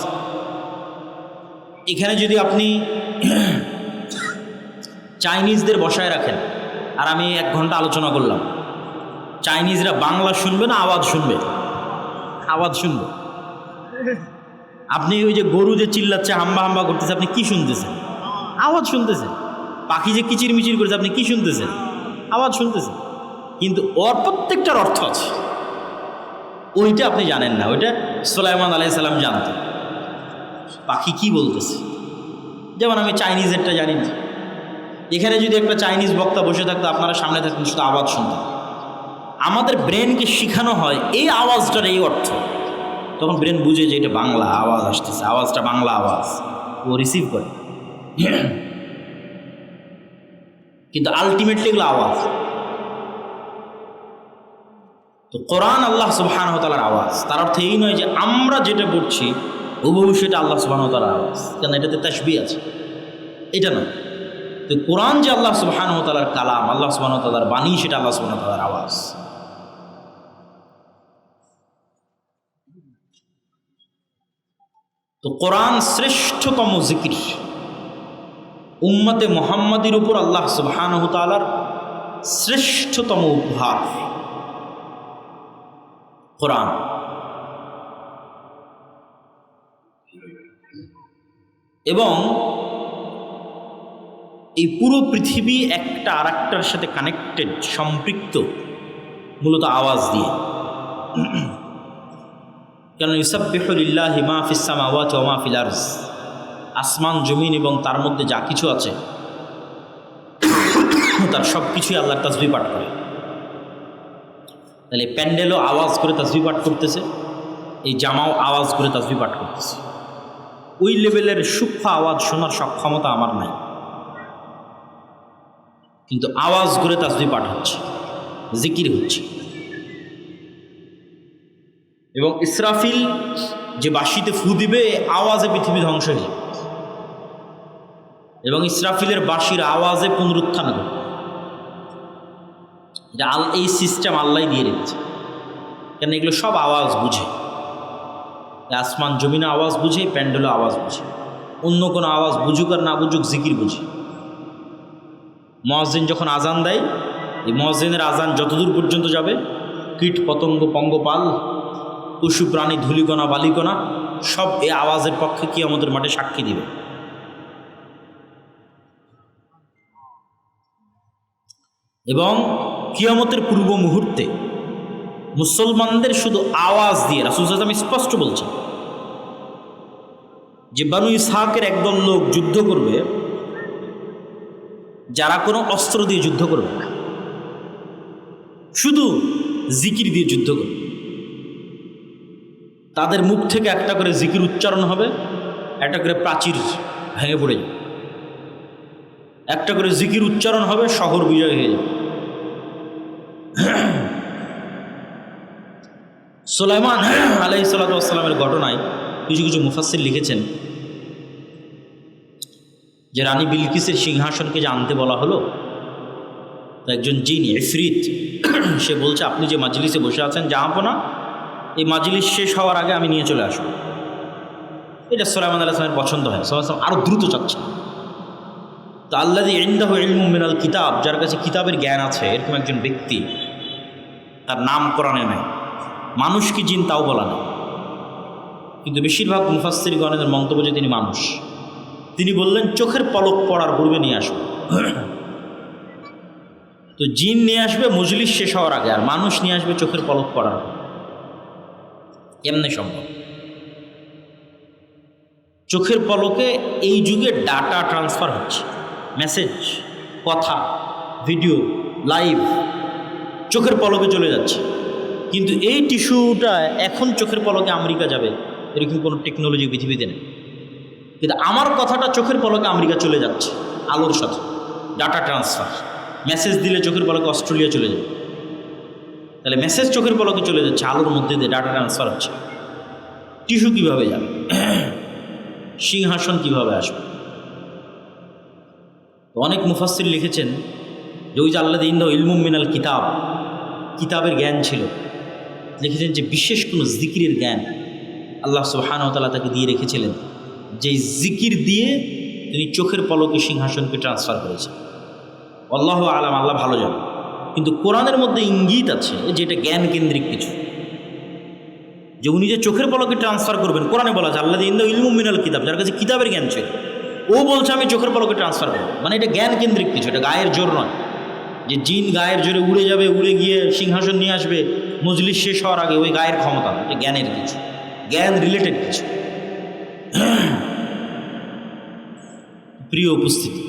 এখানে যদি আপনি চাইনিজদের বসায় রাখেন, আর আমি 1 ঘন্টা আলোচনা করলাম, চাইনিজরা বাংলা শুনবে না আওয়াজ শুনবে? আওয়াজ শুনবে। আপনি ওই যে গরু যে চিল্লাচ্ছে, হাম্বা হাম্বা করতেছে, আপনি কি শুনতেছেন? আওয়াজ শুনতেছেন। পাখি যে কিচির মিচির করছে, আপনি কি শুনতেছেন? আওয়াজ শুনতেছেন। কিন্তু ওর প্রত্যেকটার অর্থ আছে, ওইটা আপনি জানেন না। ওইটা সুলাইমান আলাইহিস সালাম জানতেন, পাখি কি বলতেছে। যেমন আমি চাইনিজেরটা জানি না। এখানে যদি একটা চাইনিজ বক্তা বসে থাকতো, আপনারা সামনে থাকতেন, শুধু আওয়াজ শুনতেন। আমাদের ব্রেনকে শেখানো হয় এই আওয়াজটার এই অর্থ, তখন ব্রেন বুঝে যে এটা বাংলা আওয়াজ আসতেছে, আওয়াজটা বাংলা আওয়াজ, ও রিসিভ করে। কিন্তু আলটিমেটলি এগুলো আওয়াজ। তো কোরআন আল্লাহ সুবহানাহু ওয়া তাআলার আওয়াজ। তার অর্থ এই নয় যে আমরা যেটা পড়ছি হুবহু সেটা আল্লাহ সুবহানাহু ওয়া তাআলার আওয়াজ, কেন এটাতে তাসবিহ আছে, এটা নয়। তো কোরআন যে আল্লাহ সুবহানাহু ওয়া তাআলার কালাম, আল্লাহ সুবহানাহু ওয়া তাআলার বাণী, সেটা আল্লাহ সুবহানাহু ওয়া তাআলার আওয়াজ। তো কোরআন শ্রেষ্ঠতম জিকির, উম্মতে মুহাম্মাদির উপর আল্লাহ সুবহানাহু ওয়া তাআলার শ্রেষ্ঠতম উপহার কোরআন। এবং এই পুরো পৃথিবী একটা আর একটার সাথে কানেক্টেড, সম্পৃক্ত মূলত আওয়াজ দিয়ে। কেন ইউসাব্বিহু লিল্লাহি মা ফিস সামাওয়াতি ওয়া মা ফিল আরজ, আসমান জমিন এবং তার মধ্যে যা কিছু আছে তার সব কিছুই আল্লাহর তাসবিহ পাঠ করে। তাহলে প্যান্ডেলও আওয়াজ করে তাসবিহ পাঠ করতেছে, এই জামাও আওয়াজ করে তাসবিহ পাঠ করতেছে। ওই লেভেলের সূক্ষ্ম আওয়াজ শোনার সক্ষমতা আমার নাই, কিন্তু আওয়াজ করে তাসবিহ পাঠ হচ্ছে, জিকির হচ্ছে। এবং ইসরাফিল যে বাঁশিতে ফু দিবে, আওয়াজে পৃথিবী ধ্বংস হয়ে যাবে, এবং ইসরাফিলের বাঁশির আওয়াজে পুনরুত্থান ঘটবে। এটা এই সিস্টেম আল্লাহ দিয়ে রেখেছে, কেন এগুলো সব আওয়াজ বুঝে। আসমান জমিনে আওয়াজ বুঝে, প্যান্ডেলও আওয়াজ বুঝে। অন্য কোনো আওয়াজ বুঝুক আর না বুঝুক, জিকির বুঝে। মুয়াজ্জিন যখন আজান দেয়, এই মুয়াজ্জিনের আজান যতদূর পর্যন্ত যাবে, কীট পতঙ্গ পঙ্গপাল পশু প্রাণী ধূলিকণা বালিকণা সব এই আওয়াজের পক্ষে কিয়ামতের মাঠে সাক্ষী দিবে। এবং কিয়ামতের পূর্ব মুহূর্তে মুসলমানদের শুধু আওয়াজ দিয়ে রাসূল সাল্লাল্লাহু আলাইহি ওয়াসাল্লাম স্পষ্ট বলছেন যে বানু ইসহাকের একদল লোক যুদ্ধ করবে যারা কোনো অস্ত্র দিয়ে যুদ্ধ করবে না, শুধু জিকির দিয়ে যুদ্ধ করবে। তাদের মুখ থেকে একটা করে জিকির উচ্চারণ হবে, একটা করে প্রাচীর ভেঙে পড়ে যাবে, একটা করে জিকির উচ্চারণ হবে, শহর বিজয় হয়ে যাবে। সুলাইমান আলাইহিস সালাতু ওয়াস সালামের ঘটনায় কিছু কিছু মুফাসসির লিখেছেন যে রানী বিলকিসের সিংহাসনকে যে আনতে বলা হলো, তো একজন জিন ইফরিত সে বলছে আপনি যে মাজলিসে বসে আছেন জাহাপনা, এই মাজলিস শেষ হওয়ার আগে আমি নিয়ে চলে আসবো। এটা সুলাইমান আলাইহিস সালামের পছন্দ হয়, সুলাইমান আলাইহিস সালাম আরও দ্রুত চাচ্ছে। তো আল্লাযী ইনদাহু ইলমুম মিনাল কিতাব, যার কাছে কিতাবের জ্ঞান আছে, এরকম একজন ব্যক্তি, তার নাম কোরআনে নাই, মানুষ কি জিন তাও বলা নেই, কিন্তু বেশিরভাগ মুফাসসিরগণের মন্তব্য যে তিনি মানুষ। তিনি বললেন চোখের পলক পড়ার পূর্বে নিয়ে আসবে। তো জিন নিয়ে আসবে মজলিস শেষ হওয়ার আগে, আর মানুষ নিয়ে আসবে চোখের পলক পড়ার পর। কেমনে সম্ভব? চোখের পলকে এই যুগে ডাটা ট্রান্সফার হচ্ছে, মেসেজ, কথা, ভিডিও, লাইভ চোখের পলকে চলে যাচ্ছে। কিন্তু এই টিস্যুটা এখন চোখের পলকে আমেরিকা যাবে এরকম কোনো টেকনোলজি পৃথিবীতে নেই, কিন্তু আমার কথাটা চোখের পলকে আমেরিকা চলে যাচ্ছে আলোর সাথে। ডাটা ট্রান্সফার, মেসেজ দিলে চোখের পলকে অস্ট্রেলিয়া চলে যাবে। তাহলে মেসেজ চোখের পলকে চলে যাচ্ছে, আলোর মধ্যে দিয়ে ডাটা ট্রান্সফার হচ্ছে। টিস্যু কীভাবে যাবে? সিংহাসন কিভাবে আসবে? তো অনেক মুফাসসির লিখেছেন যে ওই যে আল্লাযী ইনদাহু ইলমুম মিনাল কিতাব, কিতাবের জ্ঞান ছিল। লিখেছেন যে বিশেষ কোনো জিকিরের জ্ঞান আল্লাহ সুবহানাহু ওয়া তাআলা তাকে দিয়ে রেখেছিলেন, যেই জিকির দিয়ে তিনি চোখের পলকে সিংহাসনকে ট্রান্সফার করেছেন। আল্লাহু আলাম, আল্লাহ ভালো জানেন। কিন্তু কোরআনের মধ্যে ইঙ্গিত আছে যে এটা জ্ঞান কেন্দ্রিক কিছু, যে উনি যে চোখের পলকে ট্রান্সফার করবেন। কোরআনে বলা আছে আল্লাযী ইনদাহু ইলমুম মিনাল কিতাব, যার কাছে কিতাবের জ্ঞান ছিল, ও বলছে আমি চোখের পলকে ট্রান্সফার করব। মানে এটা জ্ঞান কেন্দ্রিক কিছু, এটা গায়ের জোর নয় যে জিন গায়ের জোরে উড়ে যাবে, উড়ে গিয়ে সিংহাসন নিয়ে আসবে মজলিস শেষ হওয়ার আগে। ওই গায়ের ক্ষমতা, এটা জ্ঞানের কিছু, জ্ঞান রিলেটেড কিছু। প্রিয় উপস্থিতি,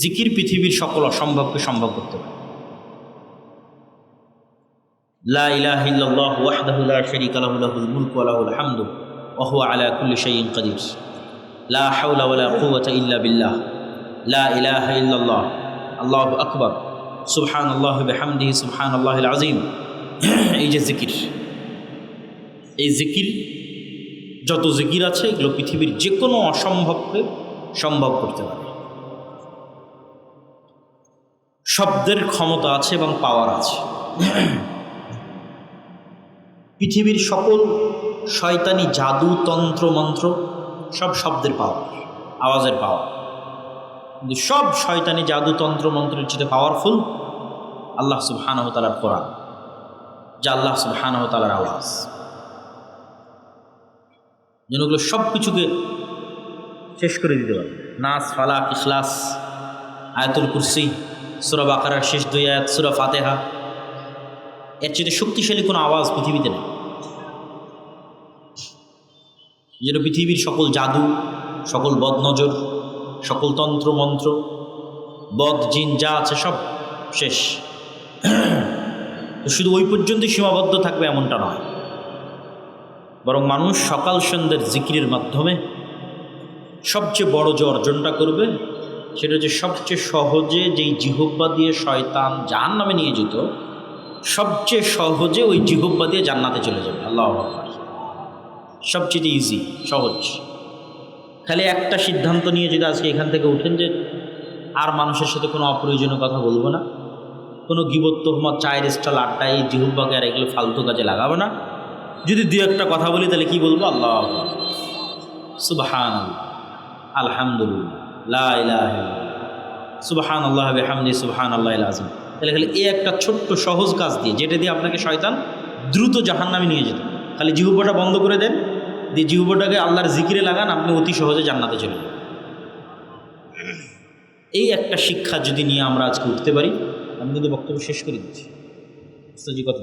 জিকির পৃথিবীর সকল অসম্ভবকে সম্ভব করতে পারে। লা ইলাহা ইল্লাল্লাহু ওয়াহদাহু লা শারীকা লাহু লাহুল মুলকু ওয়া লাহুল হামদু ওয়া হুয়া আলা কুল্লি শাইইন কাদির। লা হাওলা ওয়া লা কুওয়াতা ইল্লা বিল্লাহ। লা ইলাহা ইল্লাল্লাহ, আল্লাহু আকবার, সুবহানাল্লাহি ওয়া বিহামদিহি সুবহানাল্লাহিল আযীম। এই যে জিকির, এই জিকির, যত জিকির আছে এগুলো পৃথিবীর যে কোনো অসম্ভবকে সম্ভব করতে পারে। শব্দের ক্ষমতা আছে এবং পাওয়ার আছে। পৃথিবীর সকল শয়তানি জাদু তন্ত্র মন্ত্র সব শব্দের পাওয়ার, আওয়াজের পাওয়ার। কিন্তু সব শয়তানি জাদু তন্ত্র মন্ত্রের চেয়ে পাওয়ারফুল আল্লাহ সুবহানাহু ওয়া তাআলার কোরআন, যা আল্লাহ সুবহানাহু ওয়া তাআলার আওয়াজ। যেগুলো সব কিছুকে শেষ করে দিতে পারে। নাস, ফালাক, ইখলাস, আয়াতুল কুরসি, সূরা বাকারার শেষ 2 আয়াত, সূরা ফাতিহা, এর চেয়ে শক্তিশালী কোনো আওয়াজ পৃথিবীতে নেই। যেন পৃথিবীর সকল জাদু, সকল বদনজর, সকল তন্ত্র মন্ত্র, বদ জিন যা আছে সব শেষ। তো শুধু ওই পর্যন্তই সীমাবদ্ধ থাকবে এমনটা নয়, বরং মানুষ সকাল সন্ধ্যের জিকিরের মাধ্যমে সবচেয়ে বড় যে অর্জনটা করবে সেটা হচ্ছে সবচেয়ে সহজে যেই জিহ্বা দিয়ে শয়তান জাহান্নামে নিয়ে যেত, সবচেয়ে সহজে ওই জিহ্বা দিয়ে জান্নাতে চলে যাবে। আল্লাহু আকবার। সবচেয়ে ইজি, সহজ। খালি একটা সিদ্ধান্ত নিয়ে যদি আজকে এখান থেকে উঠেন যে আর মানুষের সাথে কোনো অপ্রয়োজনীয় কথা বলবো না, কোনো গীবত তোহমত চায়ের স্টল আড্ডা এই জিহ্বাকে আর এগুলো ফালতু কাজে লাগাবো না, যদি দুই একটা কথা বলি তাহলে কি বলবো? আল্লাহু আকবার, সুবহানাল্লাহ, আলহামদুলিল্লাহ, লা ইলাহা ইল্লাল্লাহ, সুবহানাল্লাহি ওয়া বিহামদিহি সুবহানাল্লাহিল আযীম। তাহলে খালি এই একটা ছোট্ট সহজ কাজ দিয়ে, যেটা দিয়ে আপনাকে শয়তান দ্রুত জাহান্নামে নিয়ে যেত, খালি জিহ্বাটা বন্ধ করে দেন, দিয়ে জিহ্বাটাকে আল্লাহর জিকিরে লাগান, আপনি অতি সহজে জান্নাতে চলে যাবেন। এই একটা শিক্ষা যদি নিয়ে আমরা আজকে উঠতে পারি, আমি কিন্তু বক্তব্য শেষ করে দিচ্ছি। কত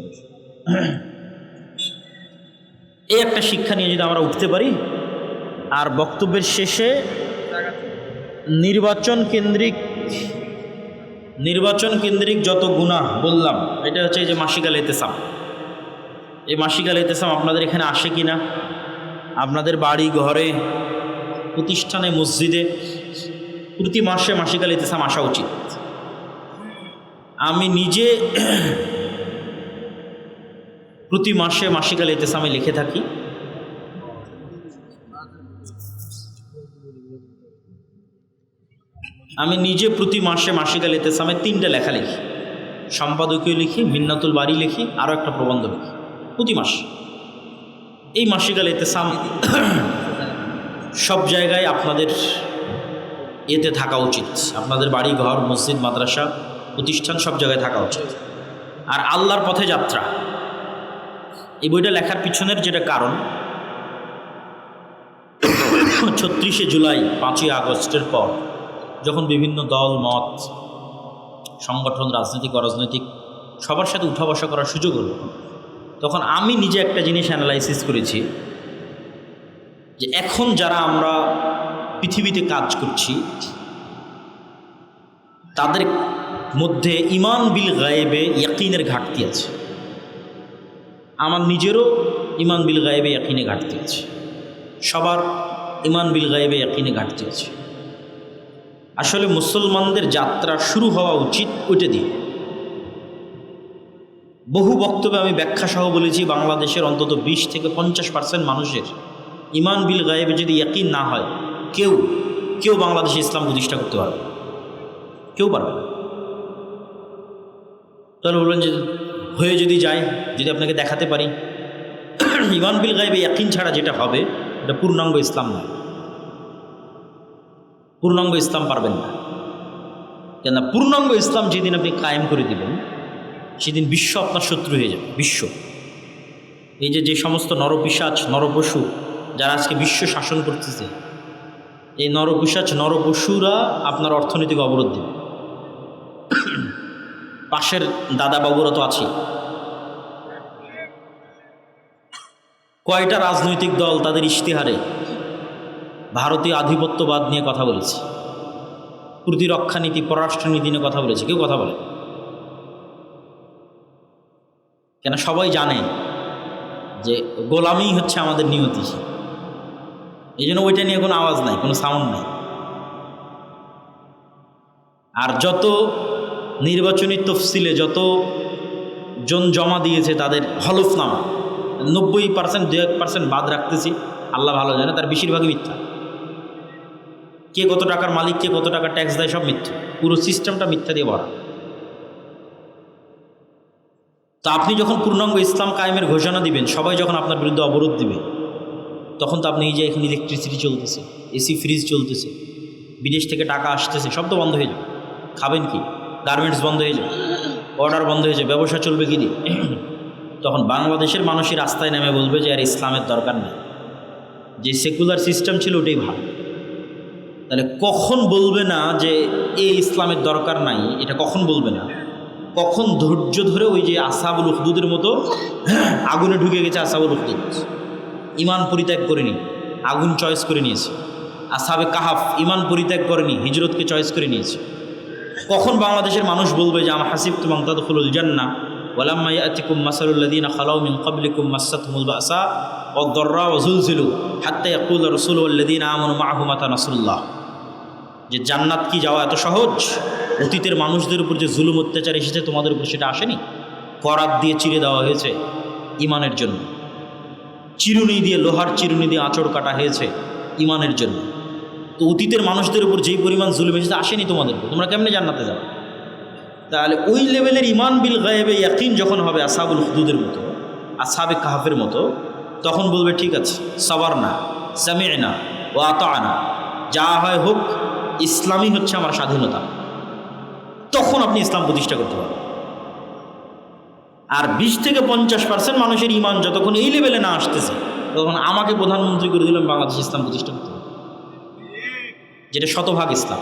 এই একটা শিক্ষা নিয়ে যদি আমরা উঠতে পারি, আর বক্তব্যের শেষে নির্বাচন কেন্দ্রিক যত গুনাহ বললাম, এটা হচ্ছে এই যে মাসিক আল ইতিসাম। এই মাসিক আল ইতিসাম আপনাদের এখানে আসে কি না? আপনাদের বাড়ি ঘরে, প্রতিষ্ঠানে, মসজিদে প্রতি মাসে মাসিক আল ইতিসাম আসা উচিত। আমি নিজে প্রতি মাসে মাসিক আল ইতিসামে লিখে থাকি। আমি নিজে প্রতি মাসে মাসিক আল ইতিসামে 3টা লেখা লিখি, সম্পাদকীয় লিখি, মিন্নাতুল বাড়ি লিখি, আরও একটা প্রবন্ধ লিখি প্রতি মাসে। এই মাসিক আল ইতিসাম সব জায়গায় আপনাদের এতে থাকা উচিত। আপনাদের বাড়ি ঘর, মসজিদ, মাদ্রাসা, প্রতিষ্ঠান সব জায়গায় থাকা উচিত। আর আল্লাহর পথে যাত্রা, এই বইটা লেখার পিছনের যেটা কারণ, 36শে জুলাই, 5ই আগস্টের পর যখন বিভিন্ন দল মত, সংগঠন, রাজনৈতিক অরাজনৈতিক সবার সাথে উঠা বসা করার সুযোগ হলো, তখন আমি নিজে একটা জিনিস অ্যানালাইসিস করেছি যে এখন যারা আমরা পৃথিবীতে কাজ করছি, তাদের মধ্যে ঈমান বিল গায়েবে ইয়াকিনের ঘাটতি আছে। আমার নিজেরও ঈমান বিল গায়েবে ইয়াকিনে ঘাটতি আছে, সবার ঈমান বিল গায়েবে ইয়াকিনে ঘাটতি আছে। আসলে মুসলমানদের যাত্রা শুরু হওয়া উচিত ওইটা দিয়ে। বহু বক্তব্যে আমি ব্যাখ্যা সহ বলেছি, বাংলাদেশের অন্তত 20 থেকে 50% মানুষের ঈমান বিল গায়েবে যদি ইয়াকিন না হয়, কেউ বাংলাদেশে ইসলাম প্রতিষ্ঠা করতে পারবে, কেউ পারবে না। তাহলে বলবেন যে হয়ে যদি যায়, যদি আপনাকে দেখাতে পারি, ঈমান বিল গায়েবে ইয়াকিন ছাড়া যেটা হবে এটা পূর্ণাঙ্গ ইসলাম নয়। পূর্ণাঙ্গ ইসলাম পারবেন না, কেন? পূর্ণাঙ্গ ইসলাম যেদিন আপনি কায়েম করে দিবেন, সেদিন বিশ্ব আপনার শত্রু হয়ে যাবে। বিশ্ব, এই যে সমস্ত নরপিশাচ, নরপশু যারা আজকে বিশ্ব শাসন করতেছে, এই নরপিশাচ, নরপশুরা আপনার অর্থনৈতিক অবরোধ দেবে। পাশের দাদাবাবুরা তো আছে। কয়টা রাজনৈতিক দল তাদের ইশতেহারে ভারতীয় আধিপত্যবাদ নিয়ে কথা বলেছে, প্রতিরক্ষা নীতি, পররাষ্ট্রনীতি নিয়ে কথা বলেছে? কেউ কথা বলে কেন? সবাই জানে যে গোলামি হচ্ছে আমাদের নিয়তি, এই জন্য ওইটা নিয়ে কোনো আওয়াজ নাই, কোনো সাউন্ড নাই। আর যত নির্বাচনী তফসিলে যত জন জমা দিয়েছে তাদের হলফনামা, 90%, 2-1% বাদ রাখতেছি, আল্লাহ ভালো জানে, তার বেশিরভাগই মিথ্যা। কে কত টাকার মালিক, কে কত টাকা ট্যাক্স দেয়, সব মিথ্যা। পুরো সিস্টেমটা মিথ্যা দিয়ে ভরা। তো আপনি যখন পূর্ণাঙ্গ ইসলাম কায়েমের ঘোষণা দিবেন, সবাই যখন আপনার বিরুদ্ধে অবরোধ দিবে, তখন তো আপনি এই যে এখন ইলেকট্রিসিটি চলতেছে, এসি ফ্রিজ চলতেছে, বিদেশ থেকে টাকা আসতেছে, সব তো বন্ধ হয়ে যাবে। খাবেন কি? গার্মেন্টস বন্ধ হয়ে যাবে, অর্ডার বন্ধ হয়ে যাবে, ব্যবসা চলবে কি দিয়ে? তখন বাংলাদেশের মানুষই রাস্তায় নেমে বলবে যে আর ইসলামের দরকার নেই, যে সেকুলার সিস্টেম ছিল ওটাই ভালো। তাহলে কখন বলবে না যে এই ইসলামের দরকার নাই? এটা কখন বলবে না? কখন ধৈর্য ধরে ওই যে আসহাবুল উখদুদের মতো আগুনে ঢুকে গেছে। আসহাবুল উখদুদ ইমান পরিত্যাগ করেনি, আগুন চয়েস করে নিয়েছে। আসহাবে কাহাফ ইমান পরিত্যাগ করেনি, হিজরতকে চয়েস করে নিয়েছে। কখন বাংলাদেশের মানুষ বলবে যে আমা হাসিবতুম আন তাদখুলুল জান্নাহ ওয়ালাম্মা ইয়াতিকুম মাসালুল লাযীনা খালাউ মিন ক্বাবলিকুম মাসাতহুমুল বাসা ওয়াদ-দাররা ওয়া যুলজিলু হাত্তা ইয়াকুলা রাসূলু ওয়াল লাযীনা আমানু মাআহু মাতা নাসরুল্লাহ, যে জান্নাত কি যাওয়া এত সহজ? অতীতের মানুষদের উপর যে জুলুম অত্যাচার এসেছে তোমাদের উপর সেটা আসেনি? করাত দিয়ে চিরে দেওয়া হয়েছে ইমানের জন্য, চিরুনি দিয়ে, লোহার চিরুনি দিয়ে আঁচড় কাটা হয়েছে ইমানের জন্য। তো অতীতের মানুষদের উপর যেই পরিমাণ জুলুম এসেছে আসেনি তোমাদের উপর, তোমরা কেমনে জান্নাতে যাবে? তাহলে ওই লেভেলের ইমান বিল গায়েবে ইয়াকিন যখন হবে আসহাবুল উখদুদের মতো, আসহাবে কাহাফের মতো, তখন বলবে ঠিক আছে, সাবারনা, সামি'না ওয়া আতা'না, যা হয় হোক, ইসলামই হচ্ছে আমার স্বাধীনতা, তখন আপনি ইসলাম প্রতিষ্ঠা করতে পারবেন। আর 20-50% মানুষের ইমান যতক্ষণ এই লেভেলে না আসতেছে, তখন আমাকে প্রধানমন্ত্রী করে দিলাম বাংলাদেশ ইসলাম প্রতিষ্ঠা করতে হবে, যেটা শতভাগ ইসলাম।